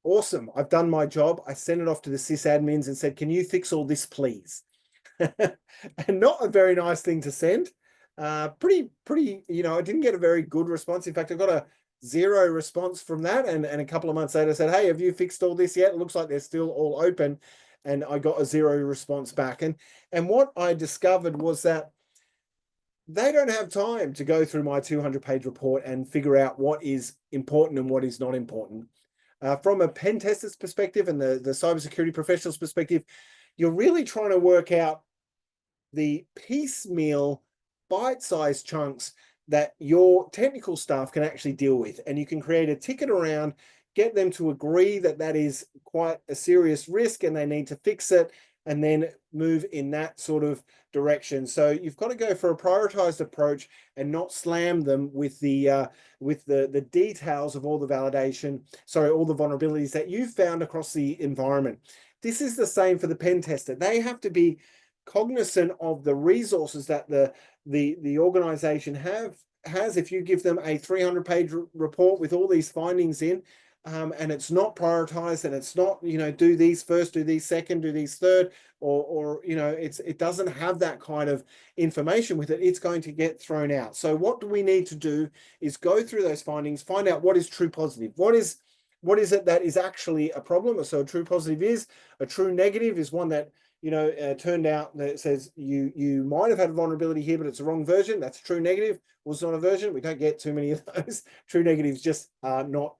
awesome, I've done my job. I sent it off to the sysadmins and said, can you fix all this, please? And not a very nice thing to send. Pretty, I didn't get a very good response. In fact, I got a 0 response from that. And a couple of months later, I said, hey, have you fixed all this yet? It looks like they're still all open. And I got a 0 response back. And what I discovered was that they don't have time to go through my 200-page report and figure out what is important and what is not important. From a pen tester's perspective and the cybersecurity professional's perspective, you're really trying to work out the piecemeal, bite-sized chunks that your technical staff can actually deal with. And you can create a ticket around, get them to agree that that is quite a serious risk and they need to fix it. and then move in that sort of direction. So you've got to go for a prioritized approach and not slam them with the details of all the validation, sorry, all the vulnerabilities that you've found across the environment. This is the same for the pen tester. They have to be cognizant of the resources that the organization has. If you give them a 300-page report with all these findings in, and it's not prioritized, and it's not, do these first, do these second, do these third, or it doesn't have that kind of information with it, it's going to get thrown out. So what do we need to do is go through those findings, find out what is true positive, what is it that is actually a problem. So a true positive is, a true negative is one that turned out that it says you might have had a vulnerability here, but it's the wrong version. That's a true negative. Well, it's not a version. We don't get too many of those. True negatives just are not.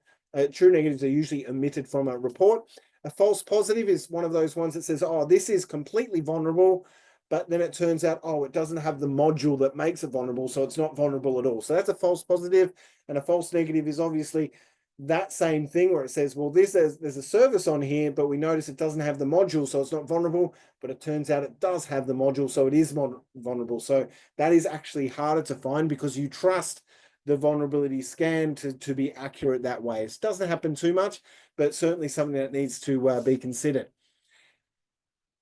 True negatives are usually omitted from a report. A false positive is one of those ones that says, oh, this is completely vulnerable, but then it turns out, oh, it doesn't have the module that makes it vulnerable, so it's not vulnerable at all. So that's a false positive. And a false negative is obviously that same thing where it says, well, there's a service on here, but we notice it doesn't have the module, so it's not vulnerable, but it turns out it does have the module, so it is vulnerable. So that is actually harder to find because you trust the vulnerability scan to be accurate that way. It doesn't happen too much, but certainly something that needs to be considered.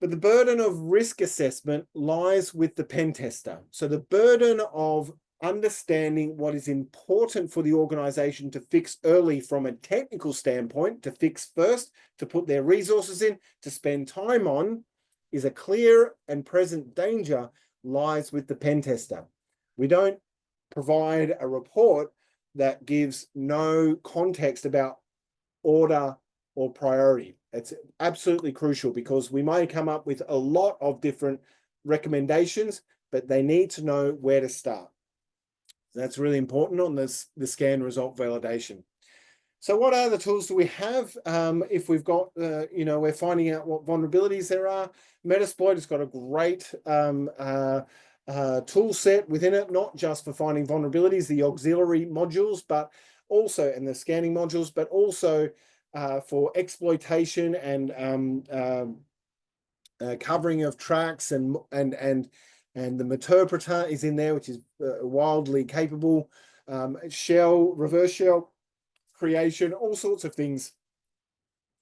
But the burden of risk assessment lies with the pen tester. So the burden of understanding what is important for the organization to fix early from a technical standpoint, to fix first, to put their resources in, to spend time on, is a clear and present danger lies with the pen tester. We don't provide a report that gives no context about order or priority. It's absolutely crucial because we might come up with a lot of different recommendations, but they need to know where to start. That's really important on the scan result validation. So what other tools do we have? If we've got, we're finding out what vulnerabilities there are. Metasploit has got a great tool set within it, not just for finding vulnerabilities, the auxiliary modules, but also, and the scanning modules, but also for exploitation and covering of tracks and the Meterpreter is in there, which is wildly capable. Reverse shell creation, all sorts of things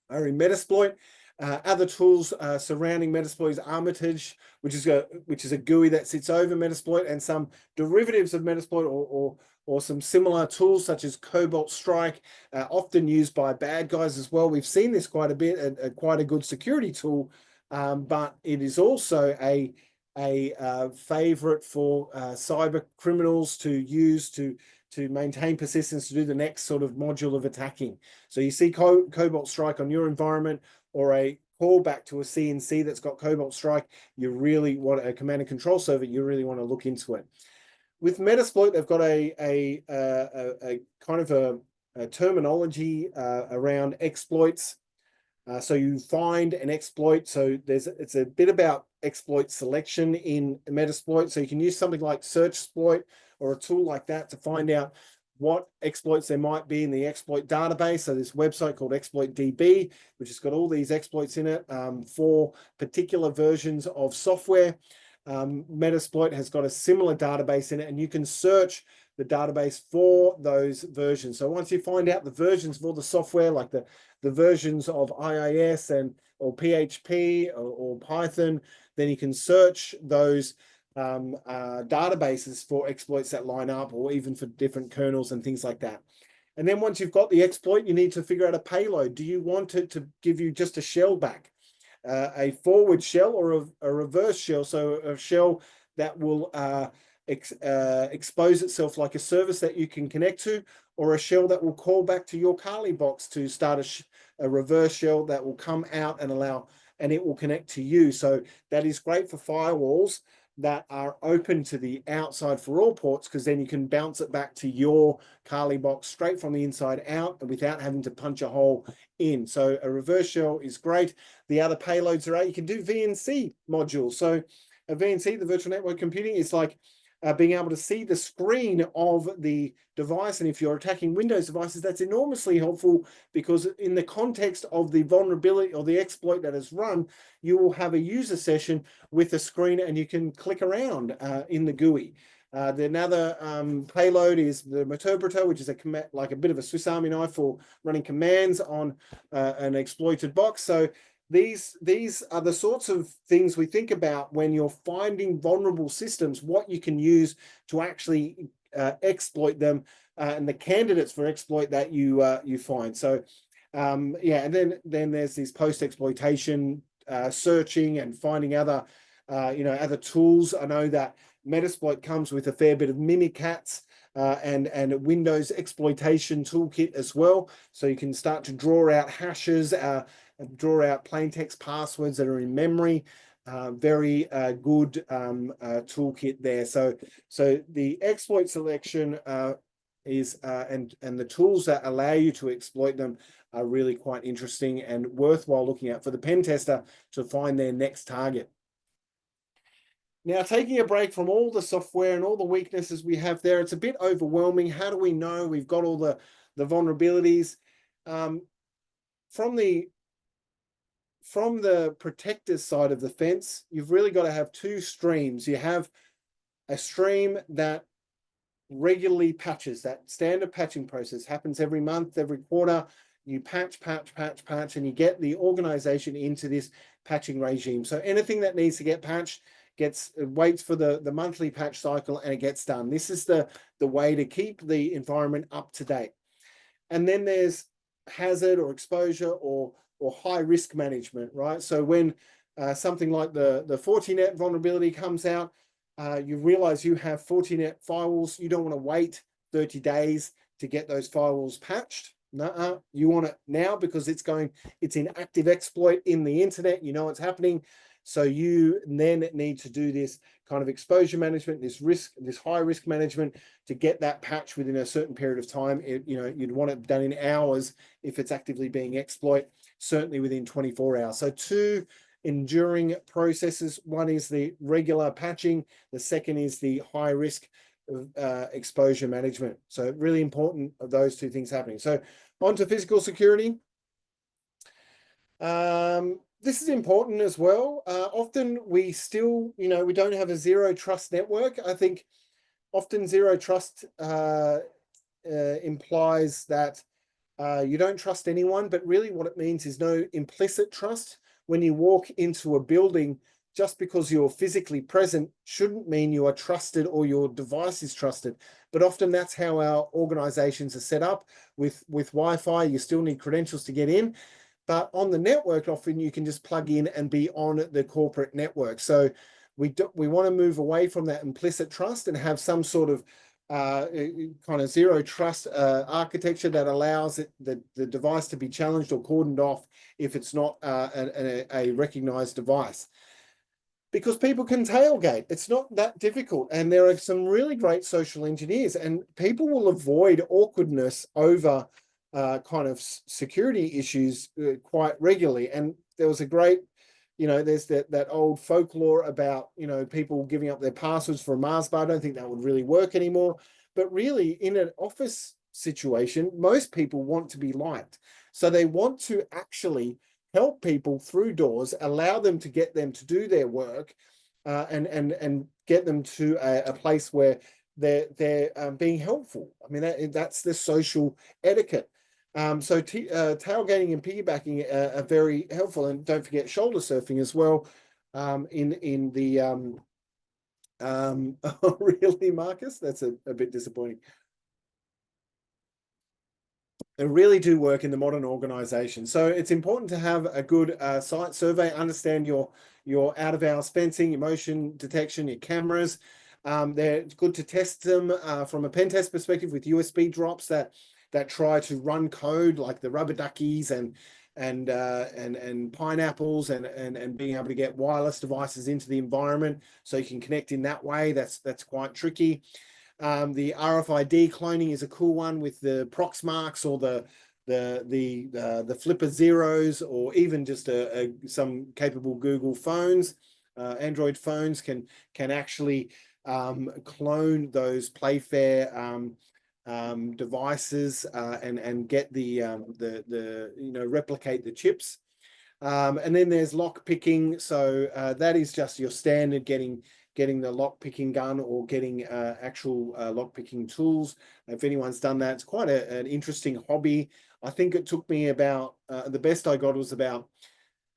are in Metasploit. Other tools surrounding Metasploit is Armitage, which is a GUI that sits over Metasploit, and some derivatives of Metasploit or some similar tools such as Cobalt Strike, often used by bad guys as well. We've seen this quite a bit, quite a good security tool, but it is also a favorite for cyber criminals to use to maintain persistence, to do the next sort of module of attacking. So you see Cobalt Strike on your environment, or a callback to a CNC that's got Cobalt Strike, you really want a command and control server, you really want to look into it. With Metasploit, they've got a kind of a terminology around exploits. So you find an exploit. So it's a bit about exploit selection in Metasploit. So you can use something like SearchSploit or a tool like that to find out what exploits there might be in the exploit database. So this website called ExploitDB, which has got all these exploits in it for particular versions of software. Metasploit has got a similar database in it, and you can search the database for those versions. So once you find out the versions of all the software, like the versions of IIS or PHP or Python, then you can search those databases for exploits that line up, or even for different kernels and things like that. And then once you've got the exploit, you need to figure out a payload. Do you want it to give you just a shell back, a forward shell, or a reverse shell? So a shell that will expose itself like a service that you can connect to, or a shell that will call back to your Kali box to start a reverse shell that will come out and it will connect to you. So that is great for firewalls that are open to the outside for all ports, because then you can bounce it back to your Kali box straight from the inside out without having to punch a hole in. So a reverse shell is great. The other payloads are out. You can do VNC modules. So a VNC, the virtual network computing, is like being able to see the screen of the device. And if you're attacking Windows devices, that's enormously helpful, because in the context of the vulnerability or the exploit that is run, you will have a user session with a screen and you can click around in the GUI. Another payload is the interpreter, which is like a bit of a Swiss Army knife for running commands on an exploited box. So these are the sorts of things we think about when you're finding vulnerable systems, what you can use to actually exploit them, and the candidates for exploit that you find. So yeah, and then there's this post-exploitation searching and finding other other tools. I know that Metasploit comes with a fair bit of Mimikatz and a Windows exploitation toolkit as well. So you can start to draw out hashes, draw out plain text passwords that are in memory. Very good toolkit there. So the exploit selection is and the tools that allow you to exploit them are really quite interesting and worthwhile looking at for the pen tester to find their next target. Now, taking a break from all the software and all the weaknesses we have there, it's a bit overwhelming. How do we know we've got all the vulnerabilities? From the protector's side of the fence, you've really got to have two streams. You have a stream that regularly patches. That standard patching process happens every month, every quarter. You patch, and you get the organization into this patching regime. So anything that needs to get patched waits for the monthly patch cycle, and it gets done. This is the way to keep the environment up to date. And then there's hazard or exposure or high risk management, right? So when something like the Fortinet vulnerability comes out, you realize you have Fortinet firewalls. You don't want to wait 30 days to get those firewalls patched. No, you want it now, because it's in active exploit in the internet. You know it's happening. So you then need to do this kind of exposure management, this high risk management, to get that patch within a certain period of time. You'd want it done in hours if it's actively being exploited, certainly within 24 hours. So two enduring processes. One is the regular patching. The second is the high risk exposure management. So really important of those two things happening. So on to physical security. This is important as well. Often we still, we don't have a zero trust network. I think often zero trust implies that you don't trust anyone, but really what it means is no implicit trust. When you walk into a building, just because you're physically present shouldn't mean you are trusted or your device is trusted. But often that's how our organizations are set up. With Wi-Fi, you still need credentials to get in. But on the network, often you can just plug in and be on the corporate network. So we want to move away from that implicit trust and have some sort of kind of zero trust architecture that allows the device to be challenged or cordoned off if it's not a recognized device. Because people can tailgate. It's not that difficult. And there are some really great social engineers, and people will avoid awkwardness over kind of security issues quite regularly. And there was a great, there's that old folklore about, people giving up their passwords for a Mars bar. I don't think that would really work anymore. But really, in an office situation, most people want to be liked. So they want to actually help people through doors, allow them to get them to do their work, and get them to a place where they're being helpful. I mean, that's the social etiquette. So tailgating and piggybacking are very helpful, and don't forget shoulder surfing as well. In the oh, really, Marcus? That's a bit disappointing. They really do work in the modern organization. So it's important to have a good site survey, understand your out of hours fencing, your motion detection, your cameras. They're good to test them from a pen test perspective with USB drops that try to run code, like the rubber duckies and pineapples and being able to get wireless devices into the environment so you can connect in that way. That's quite tricky. The RFID cloning is a cool one with the Proxmarks or the Flipper Zeros, or even just some capable Google phones. Android phones can actually clone those Playfair devices and get the replicate the chips. And then there's lock picking. So that is just your standard getting the lock picking gun or getting actual lock picking tools. If anyone's done that, it's quite an interesting hobby. I think it took me about the best I got was about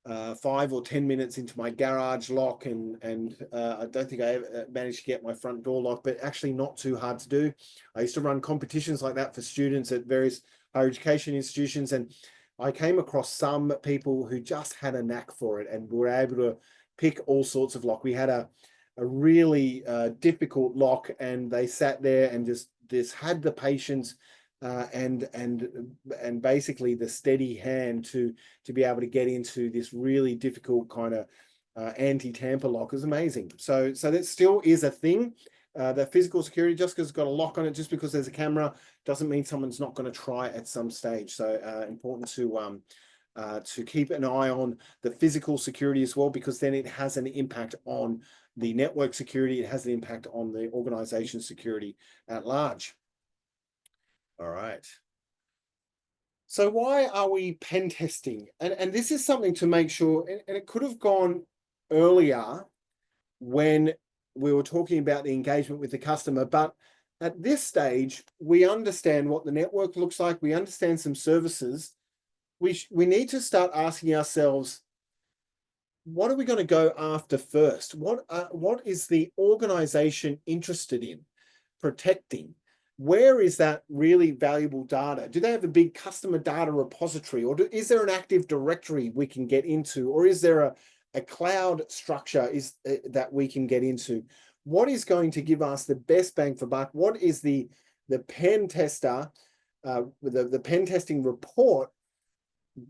5 or 10 minutes into my garage lock, and I don't think I ever managed to get my front door lock, but actually not too hard to do. I used to run competitions like that for students at various higher education institutions, and I came across some people who just had a knack for it and were able to pick all sorts of lock. We had a really difficult lock, and they sat there and just had the patience and basically the steady hand to be able to get into this really difficult kind of anti-tamper lock is amazing. So that still is a thing. The physical security, just because it's got a lock on it, just because there's a camera, doesn't mean someone's not going to try it at some stage. So important to keep an eye on the physical security as well, because then it has an impact on the network security. It has an impact on the organization security at large. All right. So why are we pen testing? And this is something to make sure, and it could have gone earlier when we were talking about the engagement with the customer, but at this stage, we understand what the network looks like. We understand some services. We need to start asking ourselves, what are we going to go after first? What is the organization interested in protecting? Where is that really valuable data? Do they have a big customer data repository, or is there an active directory we can get into, or is there a cloud structure that we can get into? What is going to give us the best bang for buck? What is the pen tester, the pen testing report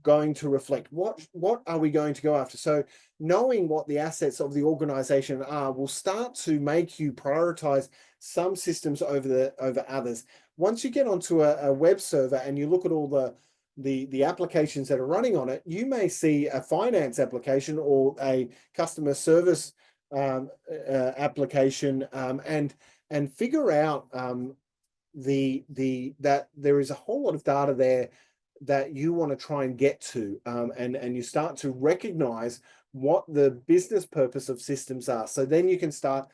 going to reflect? What are we going to go after? So knowing what the assets of the organization are will start to make you prioritize some systems over others. Once you get onto a web server and you look at all the applications that are running on it, you may see a finance application or a customer service application, and figure out that there is a whole lot of data there that you want to try and get to, and you start to recognize what the business purpose of systems are. So then you can start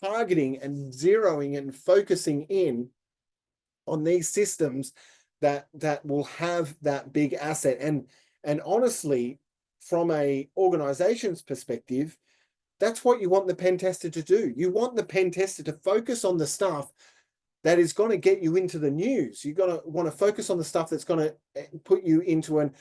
targeting and zeroing and focusing in on these systems that will have that big asset. And honestly, from a organization's perspective, that's what you want the pen tester to do. You want the pen tester to focus on the stuff that is going to get you into the news. You're going to want to focus on the stuff that's going to put you into an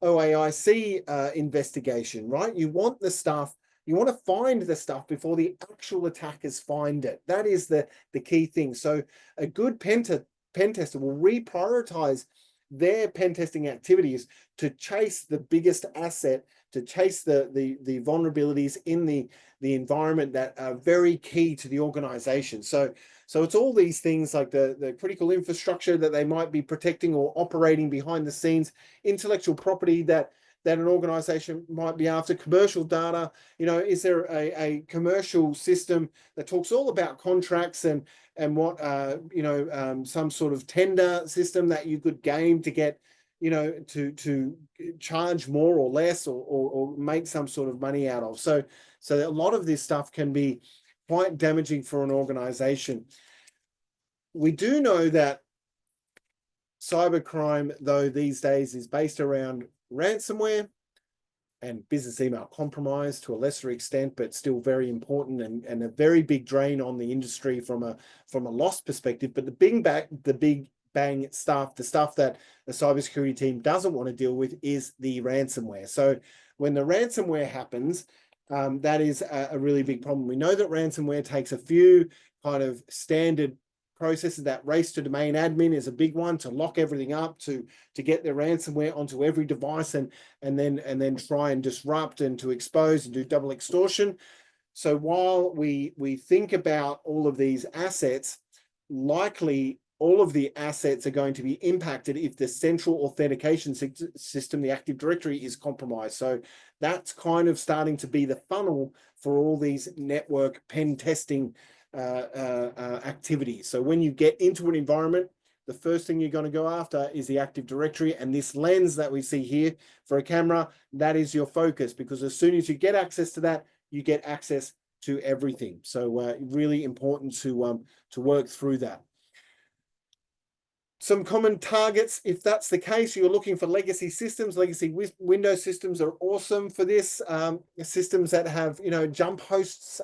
OAIC investigation, right? You want the stuff, you want to find the stuff before the actual attackers find it. That is the key thing. So a good pen tester will reprioritize their pen testing activities to chase the biggest asset, to chase the vulnerabilities in the environment that are very key to the organization. So it's all these things like the critical infrastructure that they might be protecting or operating behind the scenes, intellectual property that an organization might be after, commercial data. Is there a commercial system that talks all about contracts and what some sort of tender system that you could game to get to charge more or less or make some sort of money out of. So a lot of this stuff can be quite damaging for an organization. We do know that cybercrime, though, these days is based around ransomware and business email compromise to a lesser extent, but still very important and a very big drain on the industry from a loss perspective. But the big bang stuff, the stuff that the cybersecurity team doesn't want to deal with, is the ransomware. So when the ransomware happens, that is a really big problem. We know that ransomware takes a few kind of standard processes. That race to domain admin is a big one, to lock everything up, to get their ransomware onto every device and then try and disrupt and to expose and do double extortion. So while we think about all of these assets, likely all of the assets are going to be impacted if the central authentication system, the Active Directory, is compromised. So that's kind of starting to be the funnel for all these network pen testing activities. So when you get into an environment, the first thing you're going to go after is the Active Directory, and this lens that we see here for a camera, that is your focus, because as soon as you get access to that, you get access to everything. So really important to work through that. Some common targets, if that's the case, you're looking for legacy systems. Legacy Windows systems are awesome for this. Systems that have, you know, jump hosts,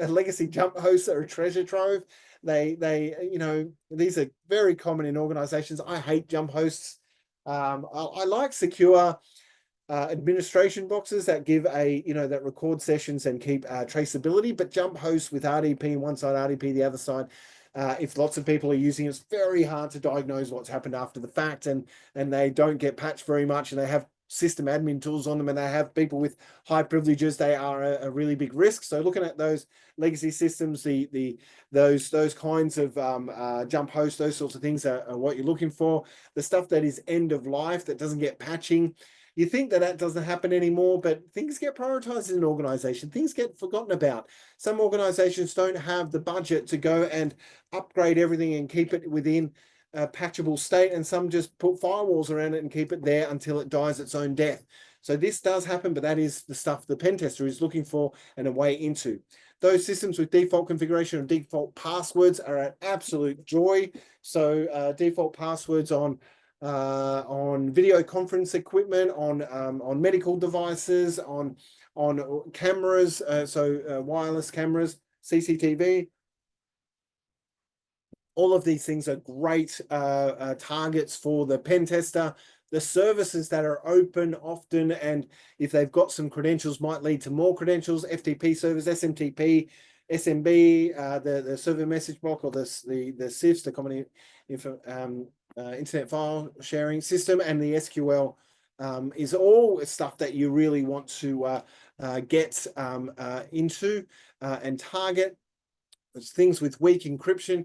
legacy jump hosts are a treasure trove. They, you know, these are very common in organizations. I hate jump hosts. I like secure administration boxes that give that record sessions and keep traceability, but jump hosts with RDP, one side RDP, the other side, if lots of people are using it, it's very hard to diagnose what's happened after the fact, and they don't get patched very much, and they have system admin tools on them, and they have people with high privileges. They are a really big risk. So looking at those legacy systems, those kinds of jump hosts, those sorts of things are what you're looking for. The stuff that is end of life, that doesn't get patching, you think that doesn't happen anymore, but things get prioritized in an organization. Things get forgotten about. Some organizations don't have the budget to go and upgrade everything and keep it within a patchable state, and some just put firewalls around it and keep it there until it dies its own death. So this does happen, but that is the stuff the pen tester is looking for and a way into. Those systems with default configuration and default passwords are an absolute joy. So default passwords on video conference equipment, on medical devices, on cameras, wireless cameras, CCTV. All of these things are great targets for the pen tester. The services that are open often, and if they've got some credentials, might lead to more credentials. FTP servers, SMTP, SMB, the server message block, or the CIFS, the common internet file sharing system, and the SQL is all stuff that you really want to get into and target. There's things with weak encryption.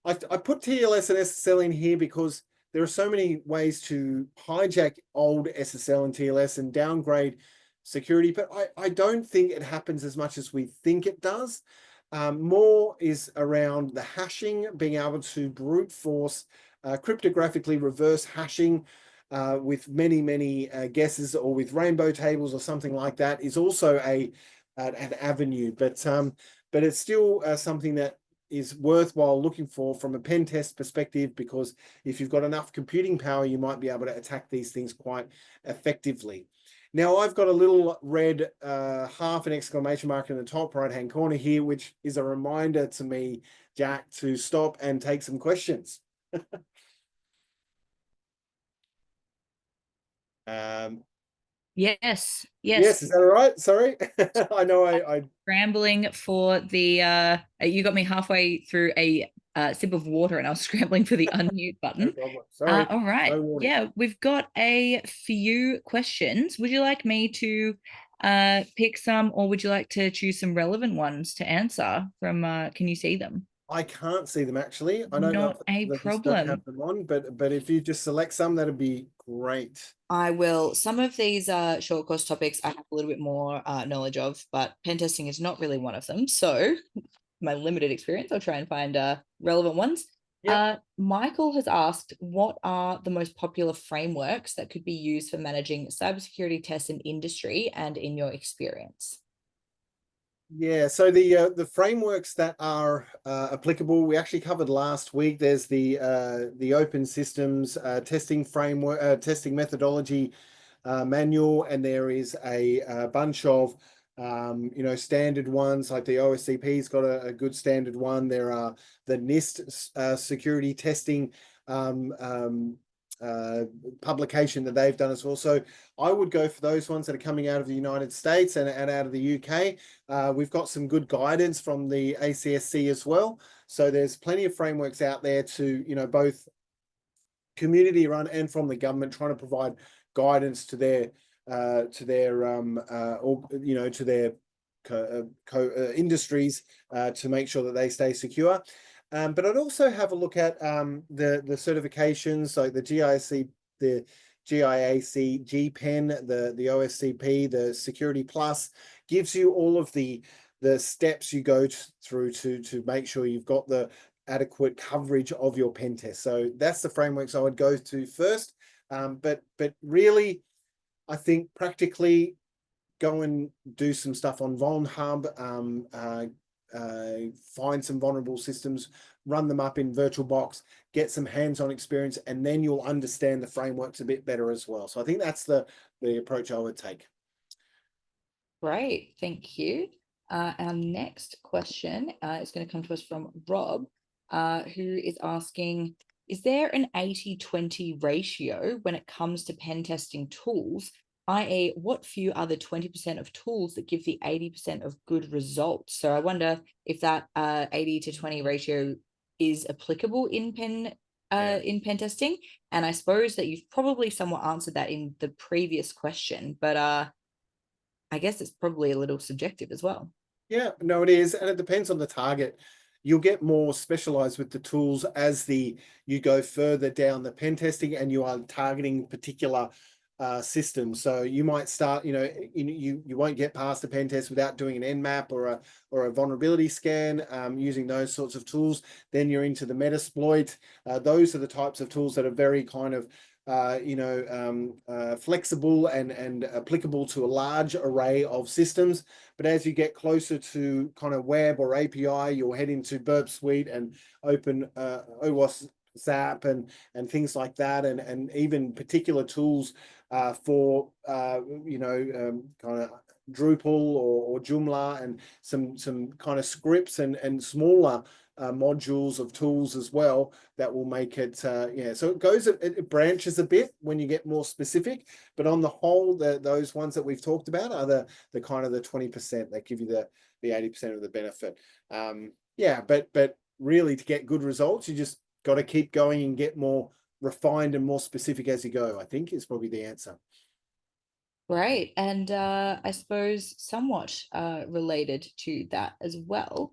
I put TLS and SSL in here because there are so many ways to hijack old SSL and TLS and downgrade security, but I don't think it happens as much as we think it does. More is around the hashing, being able to brute force cryptographically reverse hashing with many guesses, or with rainbow tables or something like that, is also an avenue. But it's still something that is worthwhile looking for from a pen test perspective, because if you've got enough computing power, you might be able to attack these things quite effectively. Now, I've got a little red half an exclamation mark in the top right-hand corner here, which is a reminder to me, Jack, to stop and take some questions. Yes. Yes, is that all right? Sorry. I know I scrambling for the you got me halfway through a sip of water, and I was scrambling for the unmute button. No problem. Sorry. All right. No Yeah, we've got a few questions. Would you like me to pick some, or would you like to choose some relevant ones to answer from can you see them? I can't see them actually. I don't know Not if a they just don't problem. have them on, but if you just select some, that'd be great. I will. Some of these short course topics I have a little bit more knowledge of, but pen testing is not really one of them. So, my limited experience, I'll try and find relevant ones. Yep. Michael has asked, what are the most popular frameworks that could be used for managing cybersecurity tests in industry and in your experience? Yeah, so the frameworks that are applicable, we actually covered last week. There's the open systems testing framework, testing methodology manual, and there is a bunch of standard ones, like the OSCP's got a good standard one. There are the NIST security testing publication that they've done as well. So I would go for those ones that are coming out of the United States and out of the UK. We've got some good guidance from the ACSC as well. So there's plenty of frameworks out there to, both community run and from the government, trying to provide guidance to their industries to make sure that they stay secure. But I'd also have a look at the certifications, like the GIAC, the GPEN, the OSCP, the Security Plus, gives you all of the the steps you go through to make sure you've got the adequate coverage of your pen test. So that's the frameworks I would go to first. But really, I think practically go and do some stuff on VulnHub, find some vulnerable systems, run them up in VirtualBox, get some hands-on experience, and then you'll understand the frameworks a bit better as well. So I think that's the approach I would take. Great, thank you. Our next question is going to come to us from Rob, who is asking, is there an 80-20 ratio when it comes to pen testing tools, i.e. what few are the 20% of tools that give the 80% of good results? So I wonder if that 80-20 ratio is applicable in pen testing. And I suppose that you've probably somewhat answered that in the previous question, but I guess it's probably a little subjective as well. Yeah, no, it is. And it depends on the target. You'll get more specialized with the tools as you go further down the pen testing and you are targeting particular systems. So you might start, you won't get past the pen test without doing an Nmap or a vulnerability scan using those sorts of tools. Then you're into the Metasploit. Those are the types of tools that are very kind of flexible and applicable to a large array of systems. But as you get closer to kind of web or API, you'll head into Burp Suite and open OWASP Zap and things like that, and even particular tools for kind of Drupal or Joomla, and some kind of scripts and smaller modules of tools as well that will make it so it branches a bit when you get more specific, but on the whole those ones that we've talked about are the kind of the 20% that give you the 80% of the benefit. But really, to get good results, you just got to keep going and get more refined and more specific as you go, I think is probably the answer. Right. And I suppose somewhat related to that as well,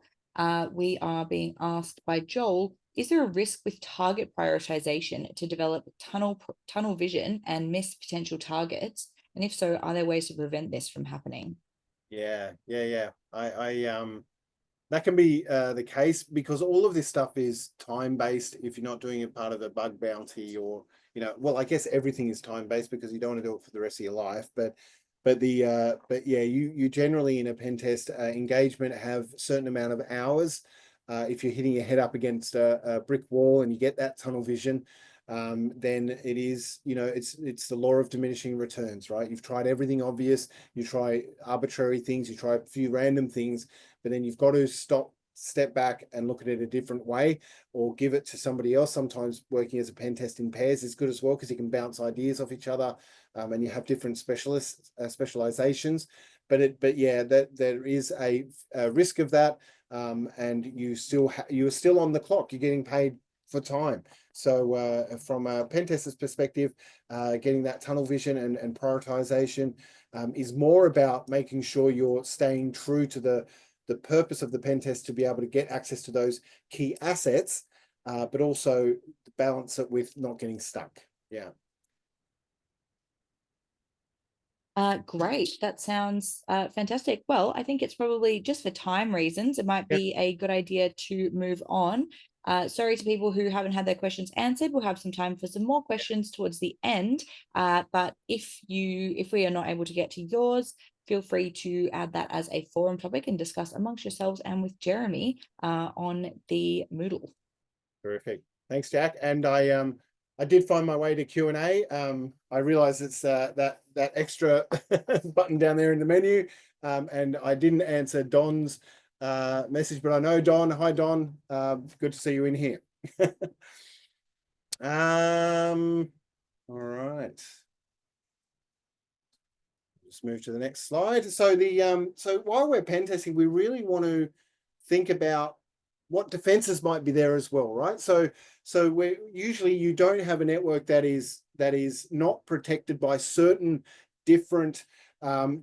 we are being asked by Joel, is there a risk with target prioritization to develop tunnel vision and miss potential targets? And if so, are there ways to prevent this from happening? Yeah. That can be the case, because all of this stuff is time-based if you're not doing it part of a bug bounty, or, well, I guess everything is time-based because you don't want to do it for the rest of your life. But you generally in a pen test engagement have a certain amount of hours. If you're hitting your head up against a brick wall and you get that tunnel vision, then it is, it's the law of diminishing returns, right? You've tried everything obvious, you try arbitrary things, you try a few random things, but then you've got to step back and look at it a different way, or give it to somebody else. Sometimes working as a pen test in pairs is good as well, because you can bounce ideas off each other, and you have different specializations. But there is a risk of that, and you're still on the clock. You're getting paid for time. So from a pen tester's perspective, getting that tunnel vision and prioritization is more about making sure you're staying true to the purpose of the pen test, to be able to get access to those key assets, but also balance it with not getting stuck. Yeah. Great. That sounds fantastic. Well, I think it's probably, just for time reasons, it might be a good idea to move on. Sorry to people who haven't had their questions answered. We'll have some time for some more questions towards the end. But if we are not able to get to yours, feel free to add that as a forum topic and discuss amongst yourselves and with Jeremy on the Moodle. Terrific. Thanks, Jack. And I did find my way to Q&A. I realize it's that extra button down there in the menu, and I didn't answer Don's message, but I know Don. Hi, Don. Good to see you in here. All right. Just move to the next slide. So so while we're pen testing, we really want to think about what defenses might be there as well, right? So we usually, you don't have a network that is not protected by certain different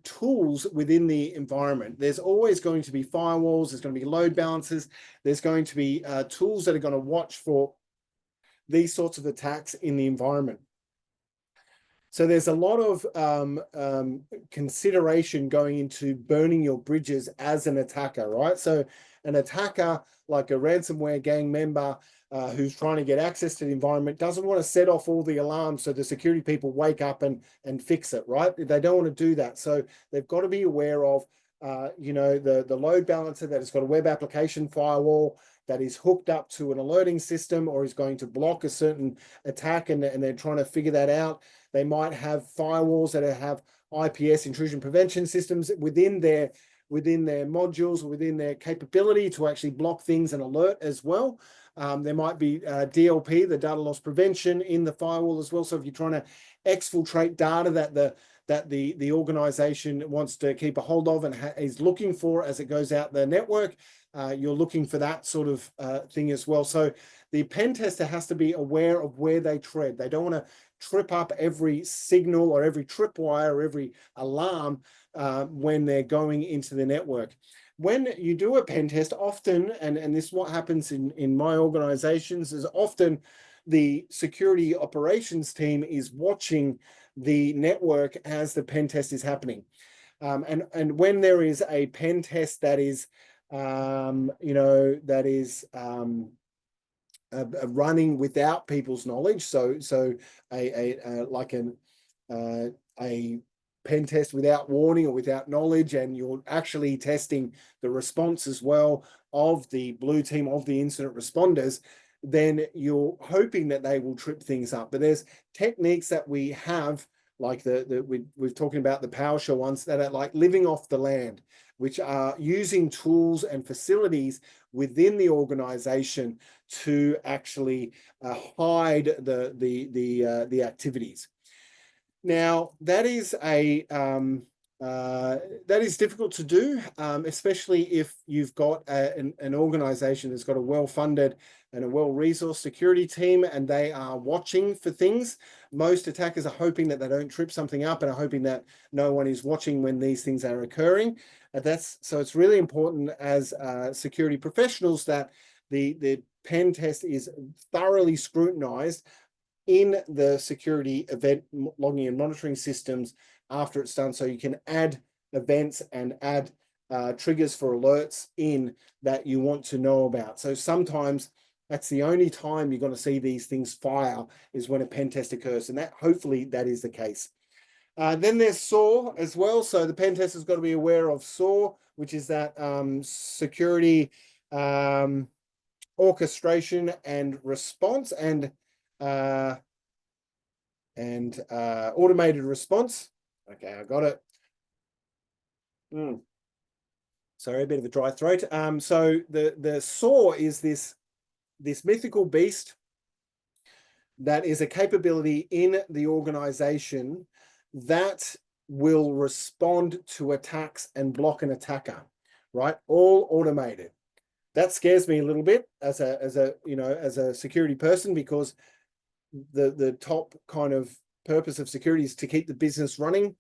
tools within the environment. There's always going to be firewalls, there's going to be load balancers, there's going to be tools that are going to watch for these sorts of attacks in the environment. So there's a lot of consideration going into burning your bridges as an attacker, right? So an attacker, like a ransomware gang member who's trying to get access to the environment, doesn't want to set off all the alarms so the security people wake up and fix it, right? They don't want to do that. So they've got to be aware of, the load balancer that has got a web application firewall that is hooked up to an alerting system or is going to block a certain attack, and they're trying to figure that out. They might have firewalls that have IPS, intrusion prevention systems, within their modules or within their capability to actually block things and alert as well. There might be DLP, the data loss prevention, in the firewall as well. So if you're trying to exfiltrate data that the organization wants to keep a hold of and is looking for as it goes out the network, you're looking for that sort of thing as well. So the pen tester has to be aware of where they tread. They don't want to trip up every signal or every tripwire or every alarm when they're going into the network. When you do a pen test, often, and this is what happens in my organizations, is often the security operations team is watching the network as the pen test is happening. And when there is a pen test that is, running without people's knowledge, so a pen test without warning or without knowledge, and you're actually testing the response as well of the blue team, of the incident responders, then you're hoping that they will trip things up. But there's techniques that we have, like we're talking about the PowerShell ones, that are like living off the land, which are using tools and facilities within the organization to actually hide the activities. Now, that is difficult to do, especially if you've got an organization that's got a well-funded and a well-resourced security team, and they are watching for things. Most attackers are hoping that they don't trip something up and are hoping that no one is watching when these things are occurring. So it's really important as security professionals that the pen test is thoroughly scrutinized in the security event logging and monitoring systems after it's done, so you can add events and add triggers for alerts in that you want to know about. So sometimes that's the only time you're going to see these things fire, is when a pen test occurs, and that hopefully that is the case. Then there's SOAR as well. So the pen test has got to be aware of SOAR, which is that security orchestration and response and automated response. Okay, I got it. Sorry, a bit of a dry throat. So the SOAR is this mythical beast that is a capability in the organization that will respond to attacks and block an attacker, right? All automated. That scares me a little bit as a security person, because the top kind of purpose of security is to keep the business running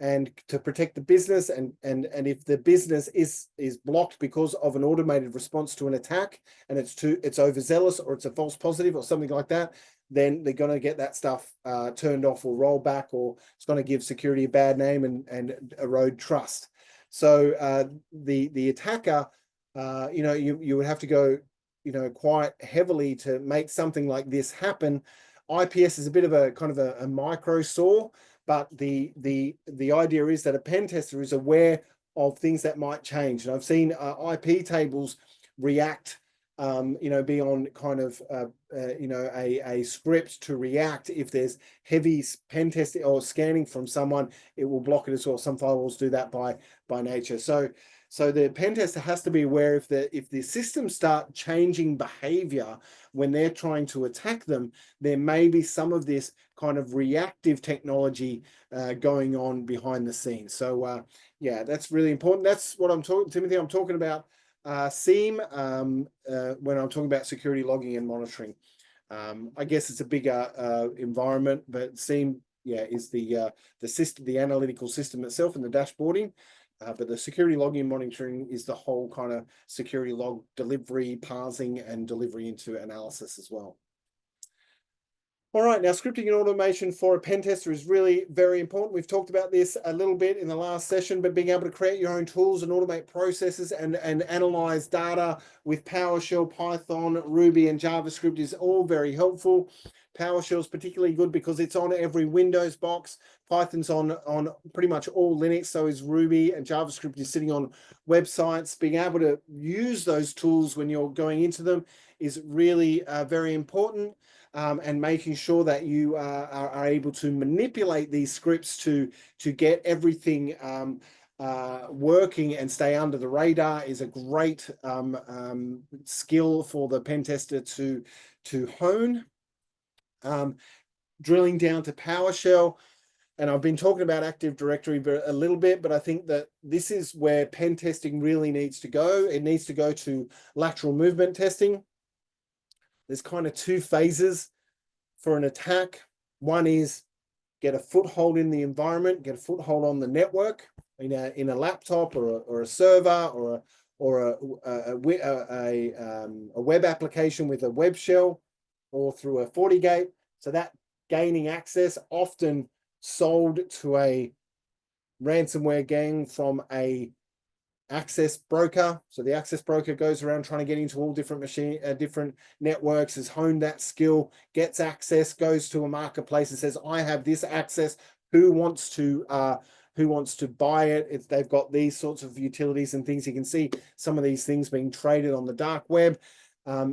and to protect the business. And if the business is blocked because of an automated response to an attack, and it's overzealous, or it's a false positive or something like that, then they're going to get that stuff turned off or rolled back, or it's going to give security a bad name and erode trust. So the attacker, you would have to go, quite heavily to make something like this happen. IPS is a bit of a kind of a micro SOAR, but the idea is that a pen tester is aware of things that might change. And I've seen IP tables react, be on kind of, a script to react. If there's heavy pen testing or scanning from someone, it will block it as well. Some firewalls do that by nature. So the pen tester has to be aware if the systems start changing behavior when they're trying to attack them, there may be some of this kind of reactive technology going on behind the scenes. So yeah, that's really important. That's what I'm talking, Timothy. I'm talking about SIEM when I'm talking about security logging and monitoring. I guess it's a bigger environment, but SIEM, yeah, is the system, the analytical system itself, and the dashboarding. But the security logging and monitoring is the whole kind of security log delivery, parsing, and delivery into analysis as well. All right, now scripting and automation for a pen tester is really very important. We've talked about this a little bit in the last session, but being able to create your own tools and automate processes and analyze data with PowerShell, Python, Ruby, and JavaScript is all very helpful. PowerShell is particularly good because it's on every Windows box. Python's on pretty much all Linux, so is Ruby, and JavaScript is sitting on websites. Being able to use those tools when you're going into them is really very important. And making sure that you are able to manipulate these scripts to get everything working and stay under the radar is a great skill for the pen tester to hone. Drilling down to PowerShell, and I've been talking about Active Directory a little bit, but I think that this is where pen testing really needs to go. It needs to go to lateral movement testing. There's kind of two phases for an attack. One is get a foothold in the environment, get a foothold on the network in a laptop or a server or a web application with a web shell or through a FortiGate. So that gaining access, often sold to a ransomware gang from a access broker. So the access broker goes around trying to get into all different different networks, has honed that skill, gets access, goes to a marketplace and says, I have this access. Who wants to buy it? They've got these sorts of utilities and things. You can see some of these things being traded on the dark web.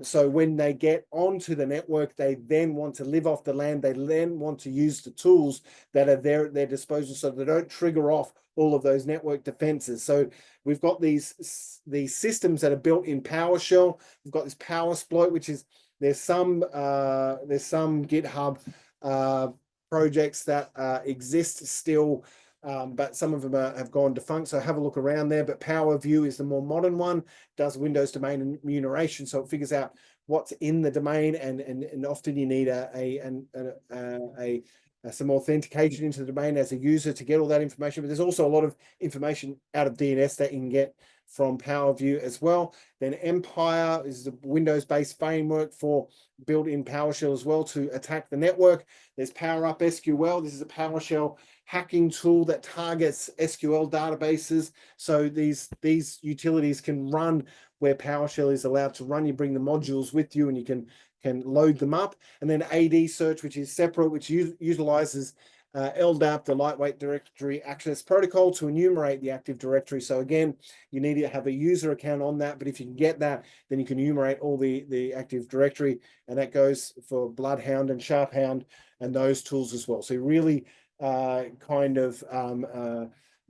So when they get onto the network, they then want to live off the land. They then want to use the tools that are there at their disposal so they don't trigger off all of those network defenses. So we've got these systems that are built in PowerShell. We've got this PowerSploit, which is there's some GitHub projects that exist still, but some of them have gone defunct. So have a look around there. But PowerView is the more modern one, does Windows domain enumeration, so it figures out what's in the domain, and often you need some authentication into the domain as a user to get all that information. But there's also a lot of information out of DNS that you can get from PowerView as well. Then Empire is a Windows-based framework for built-in PowerShell as well to attack the network. There's PowerUp SQL. This is a PowerShell hacking tool that targets SQL databases. So these utilities can run where PowerShell is allowed to run. You bring the modules with you and you can load them up. And then AD search, which is separate, which utilizes LDAP, the Lightweight Directory Access Protocol, to enumerate the Active Directory. So again, you need to have a user account on that, but if you can get that, then you can enumerate all the Active Directory, and that goes for Bloodhound and Sharphound and those tools as well. So really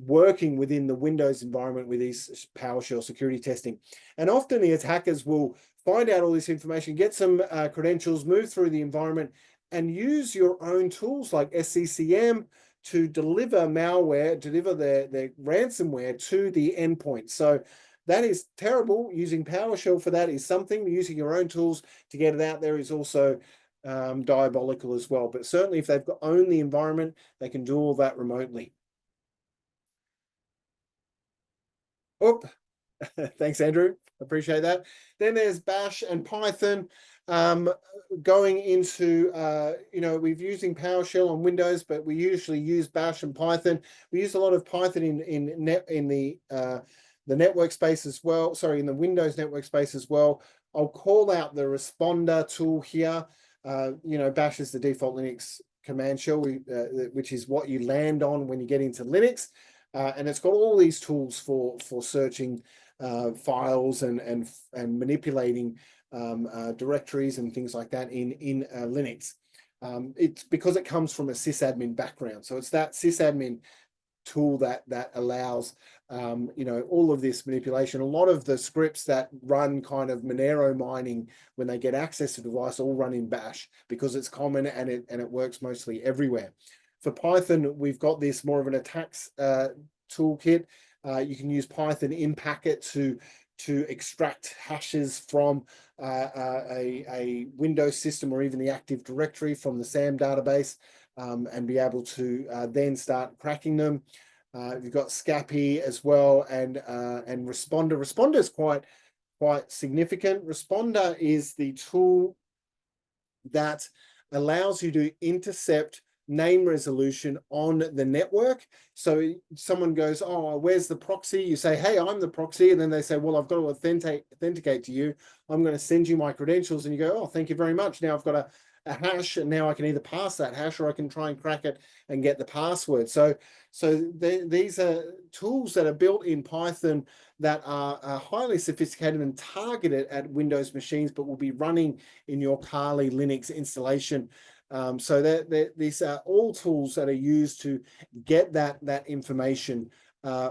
working within the Windows environment with these PowerShell security testing. And often the attackers will find out all this information, get some credentials, move through the environment, and use your own tools like SCCM to deliver malware, deliver their ransomware to the endpoint. So that is terrible. Using PowerShell for that is something. Using your own tools to get it out there is also diabolical as well. But certainly if they've got owned the environment, they can do all that remotely. Oh, thanks, Andrew. Appreciate that. Then there's Bash and Python. Going into, we're using PowerShell on Windows, but we usually use Bash and Python. We use a lot of Python in the network space as well. Sorry, in the Windows network space as well. I'll call out the responder tool here. Bash is the default Linux command shell, which is what you land on when you get into Linux. And it's got all these tools for searching files and manipulating directories and things like that in Linux. It's because it comes from a sysadmin background. So it's that sysadmin tool that allows all of this manipulation. A lot of the scripts that run kind of Monero mining when they get access to the device all run in Bash because it's common and it works mostly everywhere. For Python, we've got this more of an attacks toolkit. You can use Python in packet to extract hashes from a Windows system or even the Active Directory from the SAM database and be able to then start cracking them. You've got Scapy as well and Responder. Responder is quite significant. Responder is the tool that allows you to intercept name resolution on the network. So someone goes, oh, where's the proxy? You say, hey, I'm the proxy. And then they say, well, I've got to authenticate to you. I'm going to send you my credentials. And you go, oh, thank you very much. Now I've got a hash, and now I can either pass that hash or I can try and crack it and get the password. So these are tools that are built in Python that are highly sophisticated and targeted at Windows machines, but will be running in your Kali Linux installation. So these are all tools that are used to get that information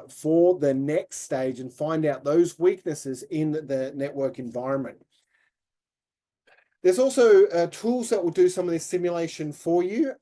for the next stage and find out those weaknesses in the network environment. There's also tools that will do some of this simulation for you.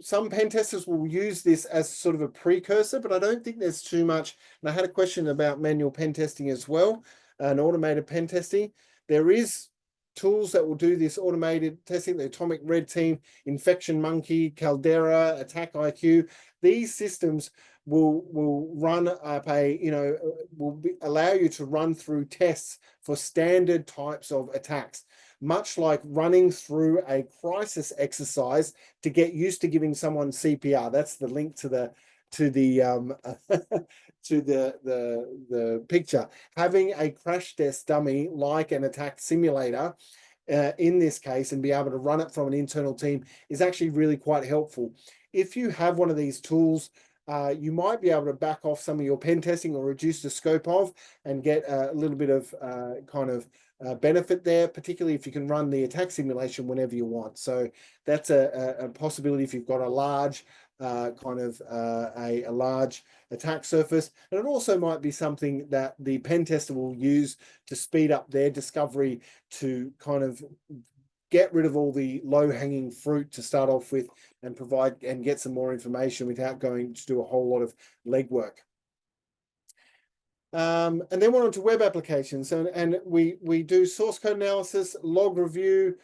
Some pen testers will use this as sort of a precursor, but I don't think there's too much. And I had a question about manual pen testing as well, and automated pen testing. There is tools that will do this automated testing, the Atomic Red Team, Infection Monkey, Caldera, Attack IQ. These systems will run up allow you to run through tests for standard types of attacks, much like running through a crisis exercise to get used to giving someone CPR. That's the link to the to the picture. Having a crash test dummy like an attack simulator in this case, and be able to run it from an internal team, is actually really quite helpful. If you have one of these tools, you might be able to back off some of your pen testing or reduce the scope of, and get a little bit of benefit there, particularly if you can run the attack simulation whenever you want. So that's a possibility if you've got a large a large attack surface. And it also might be something that the pen tester will use to speed up their discovery, to kind of get rid of all the low-hanging fruit to start off with, and provide and get some more information without going to do a whole lot of legwork. And then we're on to web applications, and we do source code analysis, log review,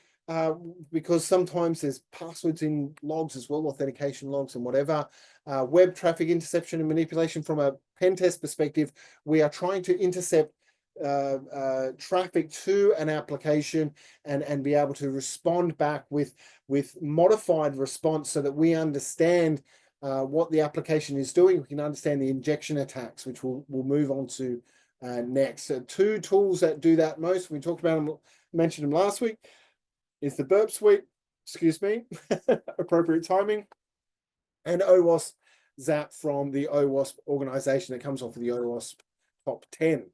because sometimes there's passwords in logs as well, authentication logs and whatever. Web traffic interception and manipulation. From a pen test perspective, we are trying to intercept traffic to an application and be able to respond back with modified response, so that we understand what the application is doing. We can understand the injection attacks, which we'll move on to next. So two tools that do that most, we talked about them, mentioned them last week, is the Burp Suite, excuse me, appropriate timing, and OWASP Zap from the OWASP organization that comes off of the OWASP Top 10.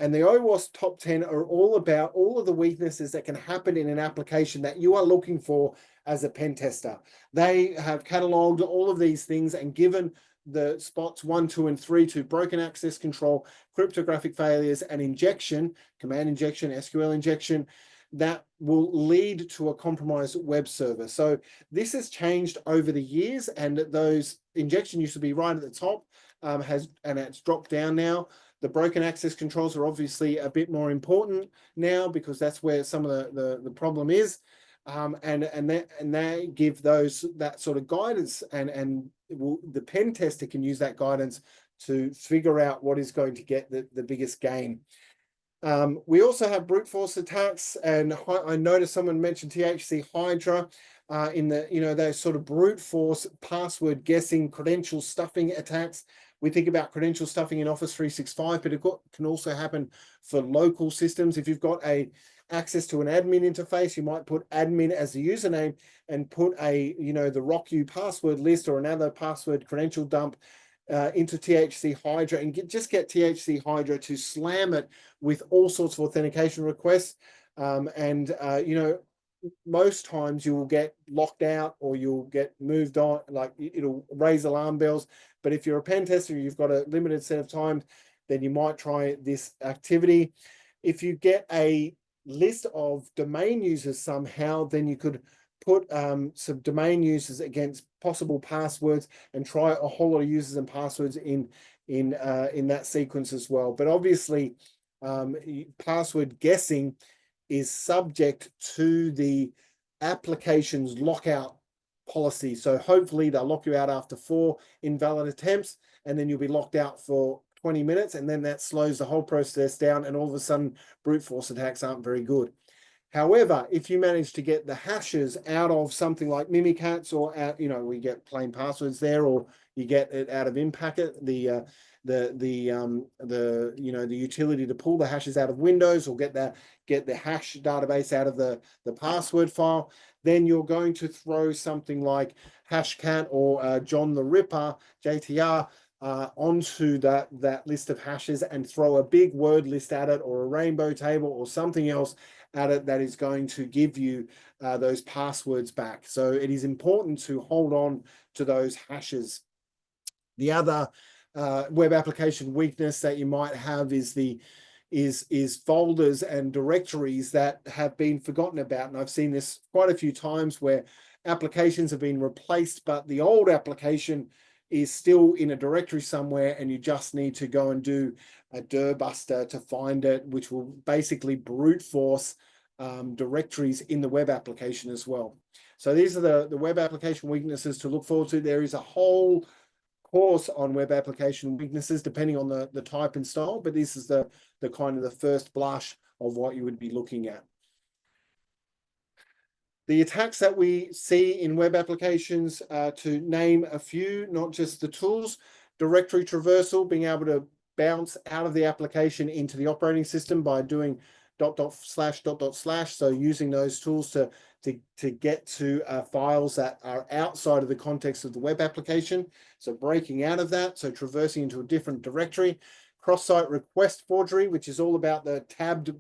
And the OWASP Top 10 are all about all of the weaknesses that can happen in an application that you are looking for as a pen tester. They have cataloged all of these things and given the spots 1, 2, and 3 to broken access control, cryptographic failures, and injection, command injection, SQL injection, that will lead to a compromised web server. So this has changed over the years, and those injection used to be right at the top, and it's dropped down now. The broken access controls are obviously a bit more important now, because that's where some of the problem is, and they give that sort of guidance, and the pen tester can use that guidance to figure out what is going to get the biggest gain. We also have brute force attacks, and I noticed someone mentioned THC Hydra in those sort of brute force password guessing, credential stuffing attacks. We think about credential stuffing in Office 365, but it can also happen for local systems. If you've got access to an admin interface, you might put admin as the username and put the RockU password list or another password credential dump into THC Hydra, and just get THC Hydra to slam it with all sorts of authentication requests. Most times you will get locked out, or you'll get moved on, like it'll raise alarm bells. But if you're a pen tester, you've got a limited set of time, then you might try this activity. If you get a list of domain users somehow, then you could put some domain users against possible passwords and try a whole lot of users and passwords in that sequence as well. But obviously, password guessing is subject to the application's lockout policy. So hopefully they'll lock you out after 4 invalid attempts, and then you'll be locked out for 20 minutes, and then that slows the whole process down, and all of a sudden brute force attacks aren't very good. However, if you manage to get the hashes out of something like Mimikatz, or out, we get plain passwords there, or you get it out of Impacket, the utility to pull the hashes out of Windows, or get the hash database out of the password file, then you're going to throw something like Hashcat or John the Ripper, JTR, onto that list of hashes, and throw a big word list at it, or a rainbow table, or something else at it that is going to give you those passwords back. So it is important to hold on to those hashes. The other web application weakness that you might have is folders and directories that have been forgotten about. And I've seen this quite a few times where applications have been replaced, but the old application is still in a directory somewhere, and you just need to go and do a dir buster to find it, which will basically brute force directories in the web application as well. So these are the web application weaknesses to look forward to. There is a whole course on web application weaknesses depending on the type and style, but this is the kind of the first blush of what you would be looking at. The attacks that we see in web applications, to name a few, not just the tools: directory traversal, being able to bounce out of the application into the operating system by doing ... So using those tools to get to files that are outside of the context of the web application. So breaking out of that, so traversing into a different directory. Cross-site request forgery, which is all about the tabbed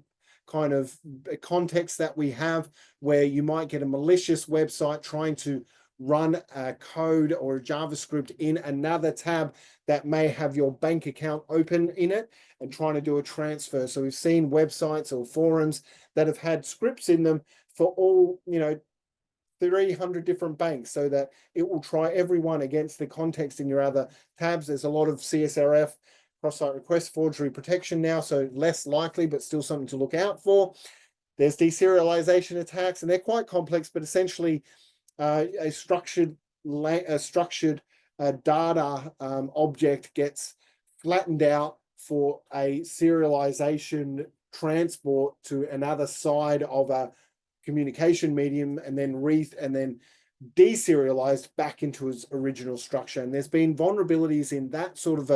kind of context that we have, where you might get a malicious website trying to run a code or a JavaScript in another tab that may have your bank account open in it, and trying to do a transfer. So we've seen websites or forums that have had scripts in them for all, 300 different banks, so that it will try everyone against the context in your other tabs. There's a lot of CSRF, cross-site request forgery protection now, so less likely, but still something to look out for. There's deserialization attacks, and they're quite complex, but essentially a structured data object gets flattened out for a serialization transport to another side of a communication medium, and then deserialized back into its original structure. And there's been vulnerabilities in that sort of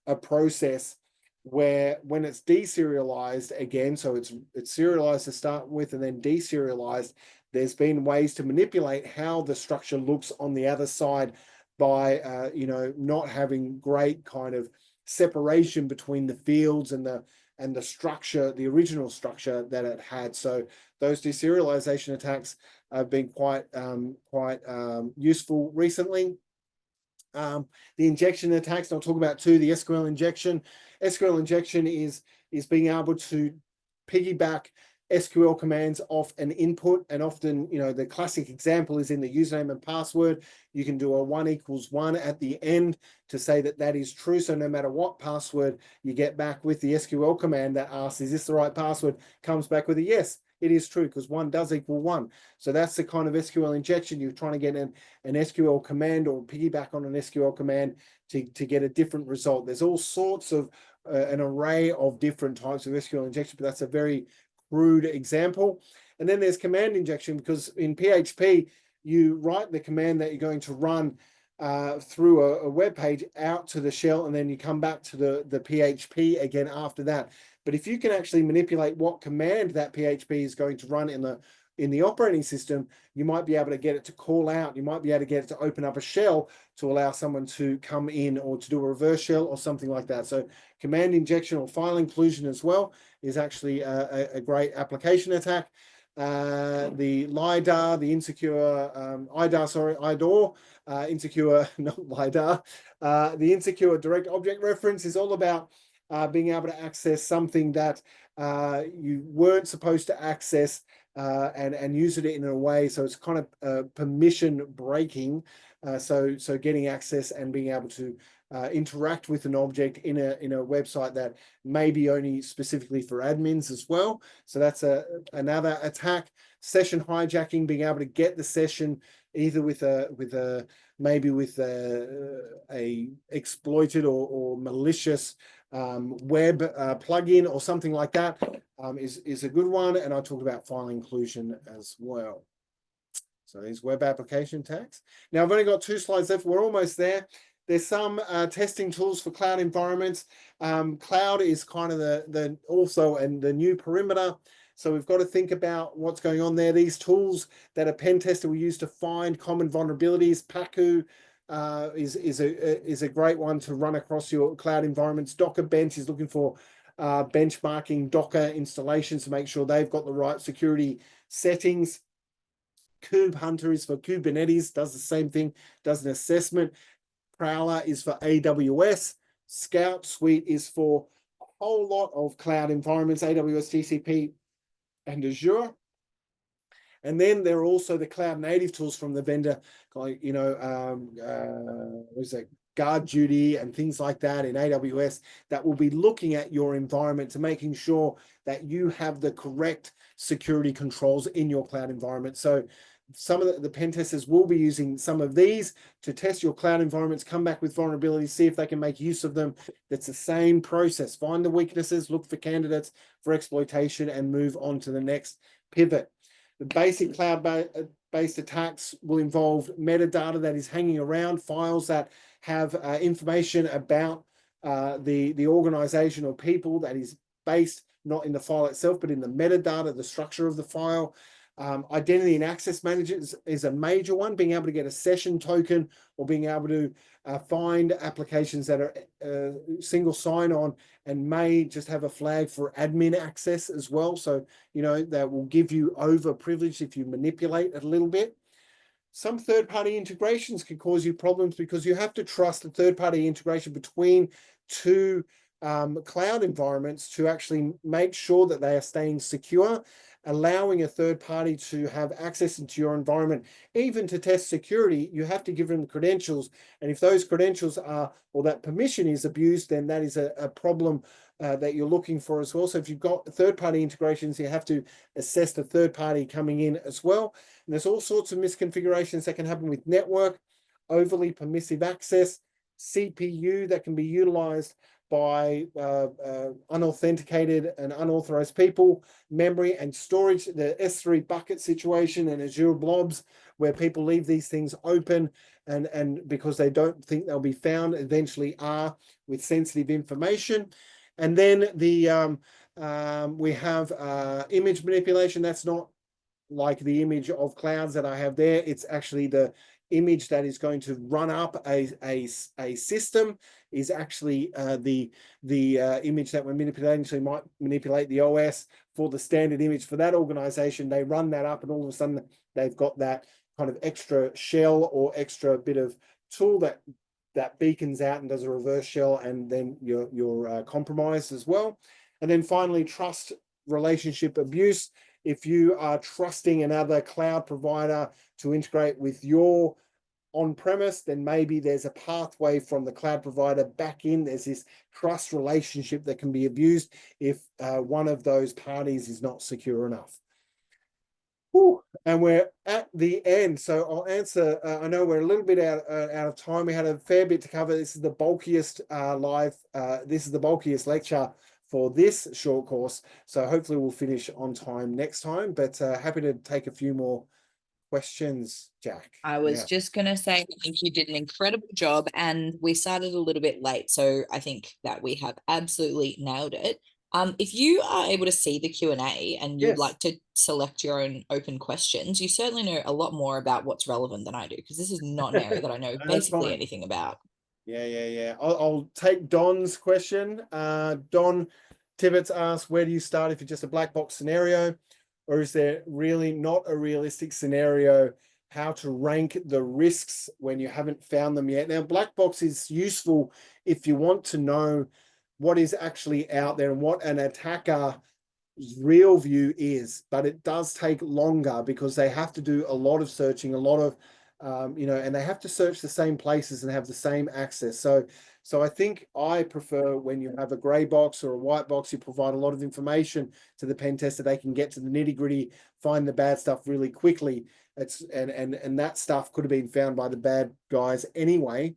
a process, where when it's deserialized again, so it's serialized to start with and then deserialized, there's been ways to manipulate how the structure looks on the other side by not having great kind of separation between the fields and the structure, the original structure that it had. So those deserialization attacks have been quite useful recently. The injection attacks, and I'll talk about two. The SQL injection. SQL injection is being able to piggyback SQL commands off an input, and often, the classic example is in the username and password. You can do a 1 = 1 at the end to say that is true. So no matter what password you get back with the SQL command that asks, is this the right password, comes back with a yes, it is true, because 1 does equal 1. So that's the kind of SQL injection. You're trying to get an SQL command, or piggyback on an SQL command to get a different result. There's all sorts of an array of different types of SQL injection, but that's a very crude example. And then there's command injection, because in PHP, you write the command that you're going to run through a web page out to the shell, and then you come back to the PHP again after that. But if you can actually manipulate what command that PHP is going to run in the operating system, you might be able to get it to call out. You might be able to get it to open up a shell to allow someone to come in, or to do a reverse shell or something like that. So command injection or file inclusion as well is actually a great application attack. The LIDAR, the insecure insecure, not LIDAR. The insecure direct object reference is all about being able to access something that you weren't supposed to access, and use it in a way, so it's kind of permission breaking. So getting access and being able to interact with an object in a website that may be only specifically for admins as well. So that's another attack. Session hijacking, being able to get the session either with a maybe with a exploited or malicious web plugin or something like that, is a good one. And I talked about file inclusion as well. So these web application tags. Now I've only got 2 slides left. We're almost there. There's some testing tools for cloud environments. Cloud is kind of the also and the new perimeter. So we've got to think about what's going on there. These tools that a pen tester will use to find common vulnerabilities. Pacu is a great one to run across your cloud environments. Docker Bench is looking for benchmarking Docker installations to make sure they've got the right security settings. Kube Hunter is for Kubernetes, does the same thing, does an assessment. Prowler is for AWS. Scout Suite is for a whole lot of cloud environments, AWS, GCP, and Azure. And then there are also the cloud native tools from the vendor, like, you know, what is it, Guard Duty and things like that in AWS, that will be looking at your environment to making sure that you have the correct security controls in your cloud environment. So some of the pen testers will be using some of these to test your cloud environments, come back with vulnerabilities, see if they can make use of them. That's the same process. Find the weaknesses, look for candidates for exploitation, and move on to the next pivot. The basic cloud-based attacks will involve metadata that is hanging around, files that have information about the organization or people that is based not in the file itself, but in the metadata, the structure of the file. Identity and access managers is a major one, being able to get a session token or being able to find applications that are single sign-on and may just have a flag for admin access as well. So, you know, that will give you over privilege if you manipulate it a little bit. Some third-party integrations can cause you problems because you have to trust a third-party integration between 2 cloud environments to actually make sure that they are staying secure. Allowing a third party to have access into your environment, even to test security, you have to give them credentials. And if those credentials are, or that permission is abused, then that is a problem that you're looking for as well. So if you've got third-party integrations, you have to assess the third party coming in as well. And there's all sorts of misconfigurations that can happen with network, overly permissive access, CPU that can be utilized by unauthenticated and unauthorized people, memory and storage, the S3 bucket situation and Azure blobs, where people leave these things open and because they don't think they'll be found, eventually are with sensitive information. And then the we have image manipulation. That's not like the image of clouds that I have there. It's actually the image that is going to run up a system is actually the image that we're manipulating. So you might manipulate the OS for the standard image for that organization. They run that up and all of a sudden they've got that kind of extra shell or extra bit of tool that beacons out and does a reverse shell, and then you're compromised as well. And then finally, trust relationship abuse. If you are trusting another cloud provider to integrate with your on-premise, then maybe there's a pathway from the cloud provider back in. There's this trust relationship that can be abused if one of those parties is not secure enough. Whew. And we're at the end, so I'll answer. I know we're a little bit out of time. We had a fair bit to cover. This is the bulkiest this is the bulkiest lecture for this short course. So hopefully we'll finish on time next time. But happy to take a few more questions, Jack. I was just going to say, I think you did an incredible job, and we started a little bit late. So I think that we have absolutely nailed it. If you are able to see the Q&A and you'd like to select your own open questions, you certainly know a lot more about what's relevant than I do, because this is not an area that I know basically anything about. Yeah. I'll take Don's question. Don Tibbetts asked, where do you start if you're just a black box scenario? Or is there really not a realistic scenario? How to rank the risks when you haven't found them yet? Now, black box is useful if you want to know what is actually out there and what an attacker's real view is, but it does take longer because they have to do a lot of searching, a lot of and they have to search the same places and have the same access. So I think I prefer when you have a gray box or a white box, you provide a lot of information to the pen tester. They can get to the nitty gritty, find the bad stuff really quickly. and that stuff could have been found by the bad guys anyway.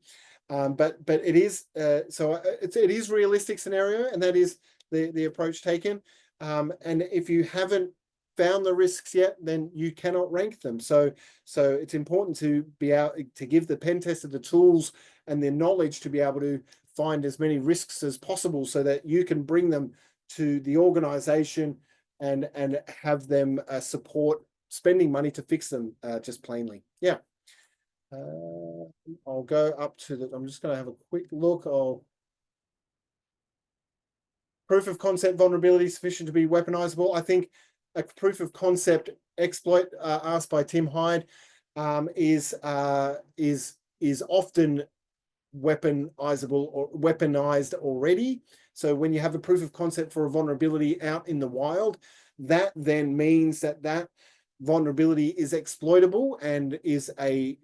But it is it is realistic scenario, and that is the approach taken. And if you haven't found the risks yet, then you cannot rank them. So it's important to be able to give the pen tester the tools and the knowledge to be able to find as many risks as possible, so that you can bring them to the organization and have them support spending money to fix them, just plainly. Yeah. I'll go up to the, I'm just going to have a quick look. Proof of concept vulnerability sufficient to be weaponizable. I think a proof of concept exploit asked by Tim Hyde is often weaponizable or weaponized already. So when you have a proof of concept for a vulnerability out in the wild, that then means that that vulnerability is exploitable and is a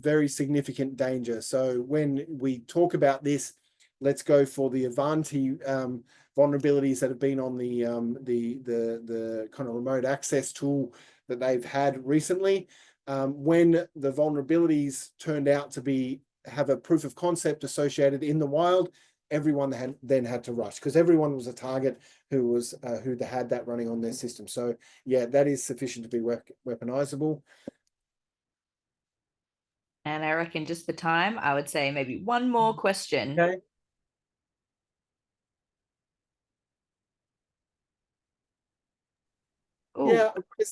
very significant danger. So when we talk about this, let's go for the Avanti vulnerabilities that have been on the kind of remote access tool that they've had recently. When the vulnerabilities turned out to have a proof of concept associated in the wild, everyone then had to rush, because everyone was a target who had that running on their system. So yeah, that is sufficient to be weaponizable. And I reckon just for time, I would say maybe one more question. Okay. Ooh. Yeah, because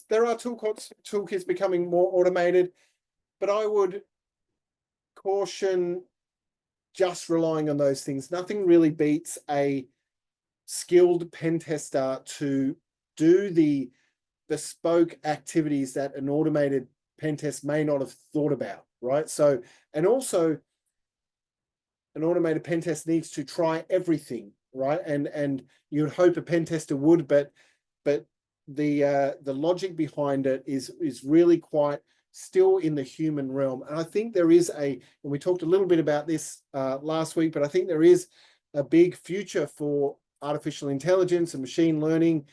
there are toolkits becoming more automated, but I would caution just relying on those things. Nothing really beats a skilled pen tester to do the bespoke activities that an automated pen test may not have thought about, right? So, and also an automated pen test needs to try everything, right? And you'd hope a pen tester would, but the logic behind it is really quite still in the human realm. And I think there is and we talked a little bit about this last week, but I think there is a big future for artificial intelligence and machine learning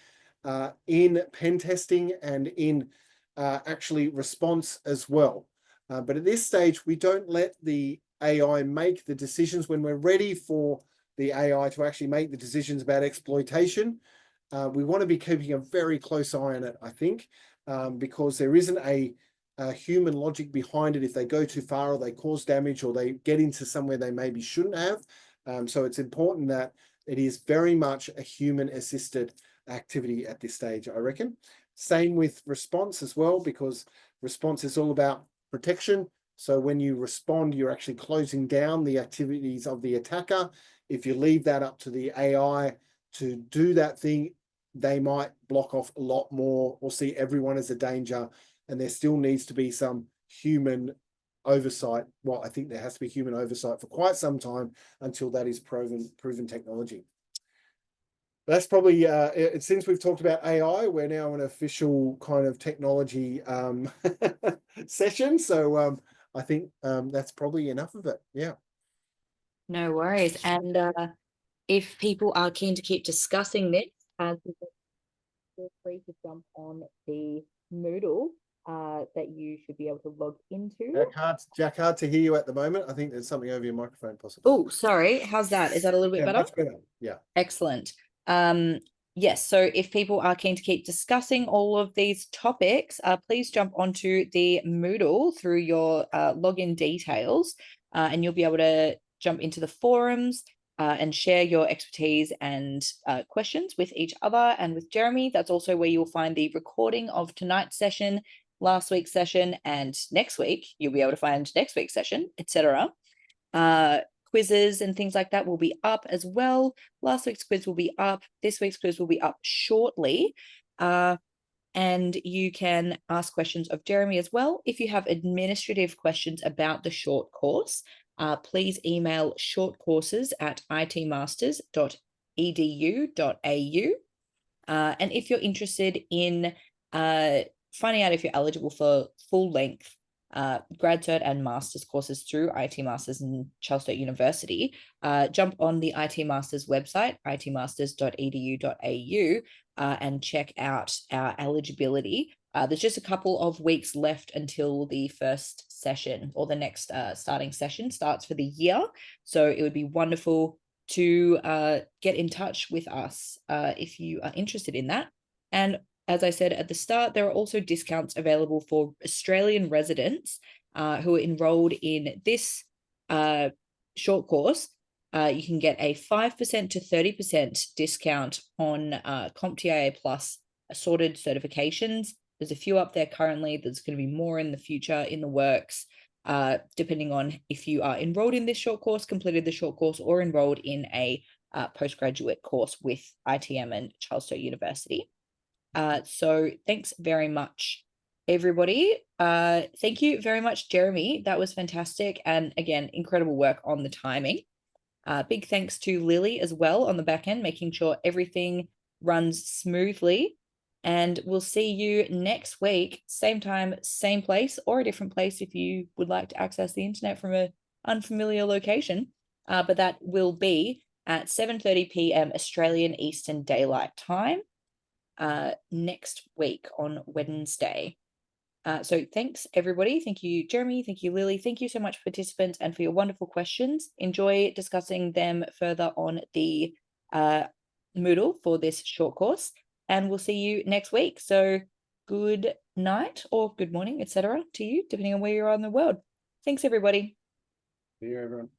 in pen testing and in actually response as well. But at this stage, we don't let the AI make the decisions. When we're ready for the AI to actually make the decisions about exploitation, we want to be keeping a very close eye on it, I think, because there isn't a human logic behind it if they go too far or they cause damage or they get into somewhere they maybe shouldn't have. So it's important that it is very much a human-assisted activity at this stage, I reckon. Same with response as well, because response is all about protection. So when you respond, you're actually closing down the activities of the attacker. If you leave that up to the AI to do that thing, they might block off a lot more or see everyone as a danger. And there still needs to be some human oversight. Well, I think there has to be human oversight for quite some time until that is proven technology. That's probably since we've talked about AI, we're now an official kind of technology session. So I think that's probably enough of it. Yeah. No worries. And if people are keen to keep discussing this, feel free to jump on the Moodle that you should be able to log into. Jack, hard to hear you at the moment. I think there's something over your microphone possibly. Oh, sorry. How's that? Is that a little bit better? Much better. Yeah. Excellent. Yes, so if people are keen to keep discussing all of these topics, please jump onto the Moodle through your login details, and you'll be able to jump into the forums and share your expertise and questions with each other and with Jeremy. That's also where you'll find the recording of tonight's session, last week's session, and next week you'll be able to find next week's session, etc. Quizzes and things like that will be up as well. Last week's quiz will be up. This week's quiz will be up shortly. And you can ask questions of Jeremy as well. If you have administrative questions about the short course, please email shortcourses@itmasters.edu.au. And if you're interested in finding out if you're eligible for full-length grad cert and master's courses through IT Masters and Charles Sturt University, jump on the IT Masters website, itmasters.edu.au, and check out our eligibility There's just a couple of weeks left until the first session, or the next starting session starts for the year. So it would be wonderful to get in touch with us if you are interested in that. And as I said at the start, there are also discounts available for Australian residents who are enrolled in this short course. You can get a 5% to 30% discount on CompTIA Plus assorted certifications. There's a few up there currently. There's going to be more in the future in the works, depending on if you are enrolled in this short course, completed the short course, or enrolled in a postgraduate course with ITM and Charles Sturt University. So thanks very much, everybody. Thank you very much, Jeremy. That was fantastic. And again, incredible work on the timing. Big thanks to Lily as well on the back end, making sure everything runs smoothly. And we'll see you next week, same time, same place, or a different place if you would like to access the internet from an unfamiliar location. But that will be at 7:30 p.m. Australian Eastern Daylight Time next week on Wednesday. So thanks, everybody. Thank you, Jeremy. Thank you, Lily. Thank you so much, participants, and for your wonderful questions. Enjoy discussing them further on the Moodle for this short course. And we'll see you next week. So good night or good morning, etc. to you, depending on where you are in the world. Thanks, everybody. See you, everyone.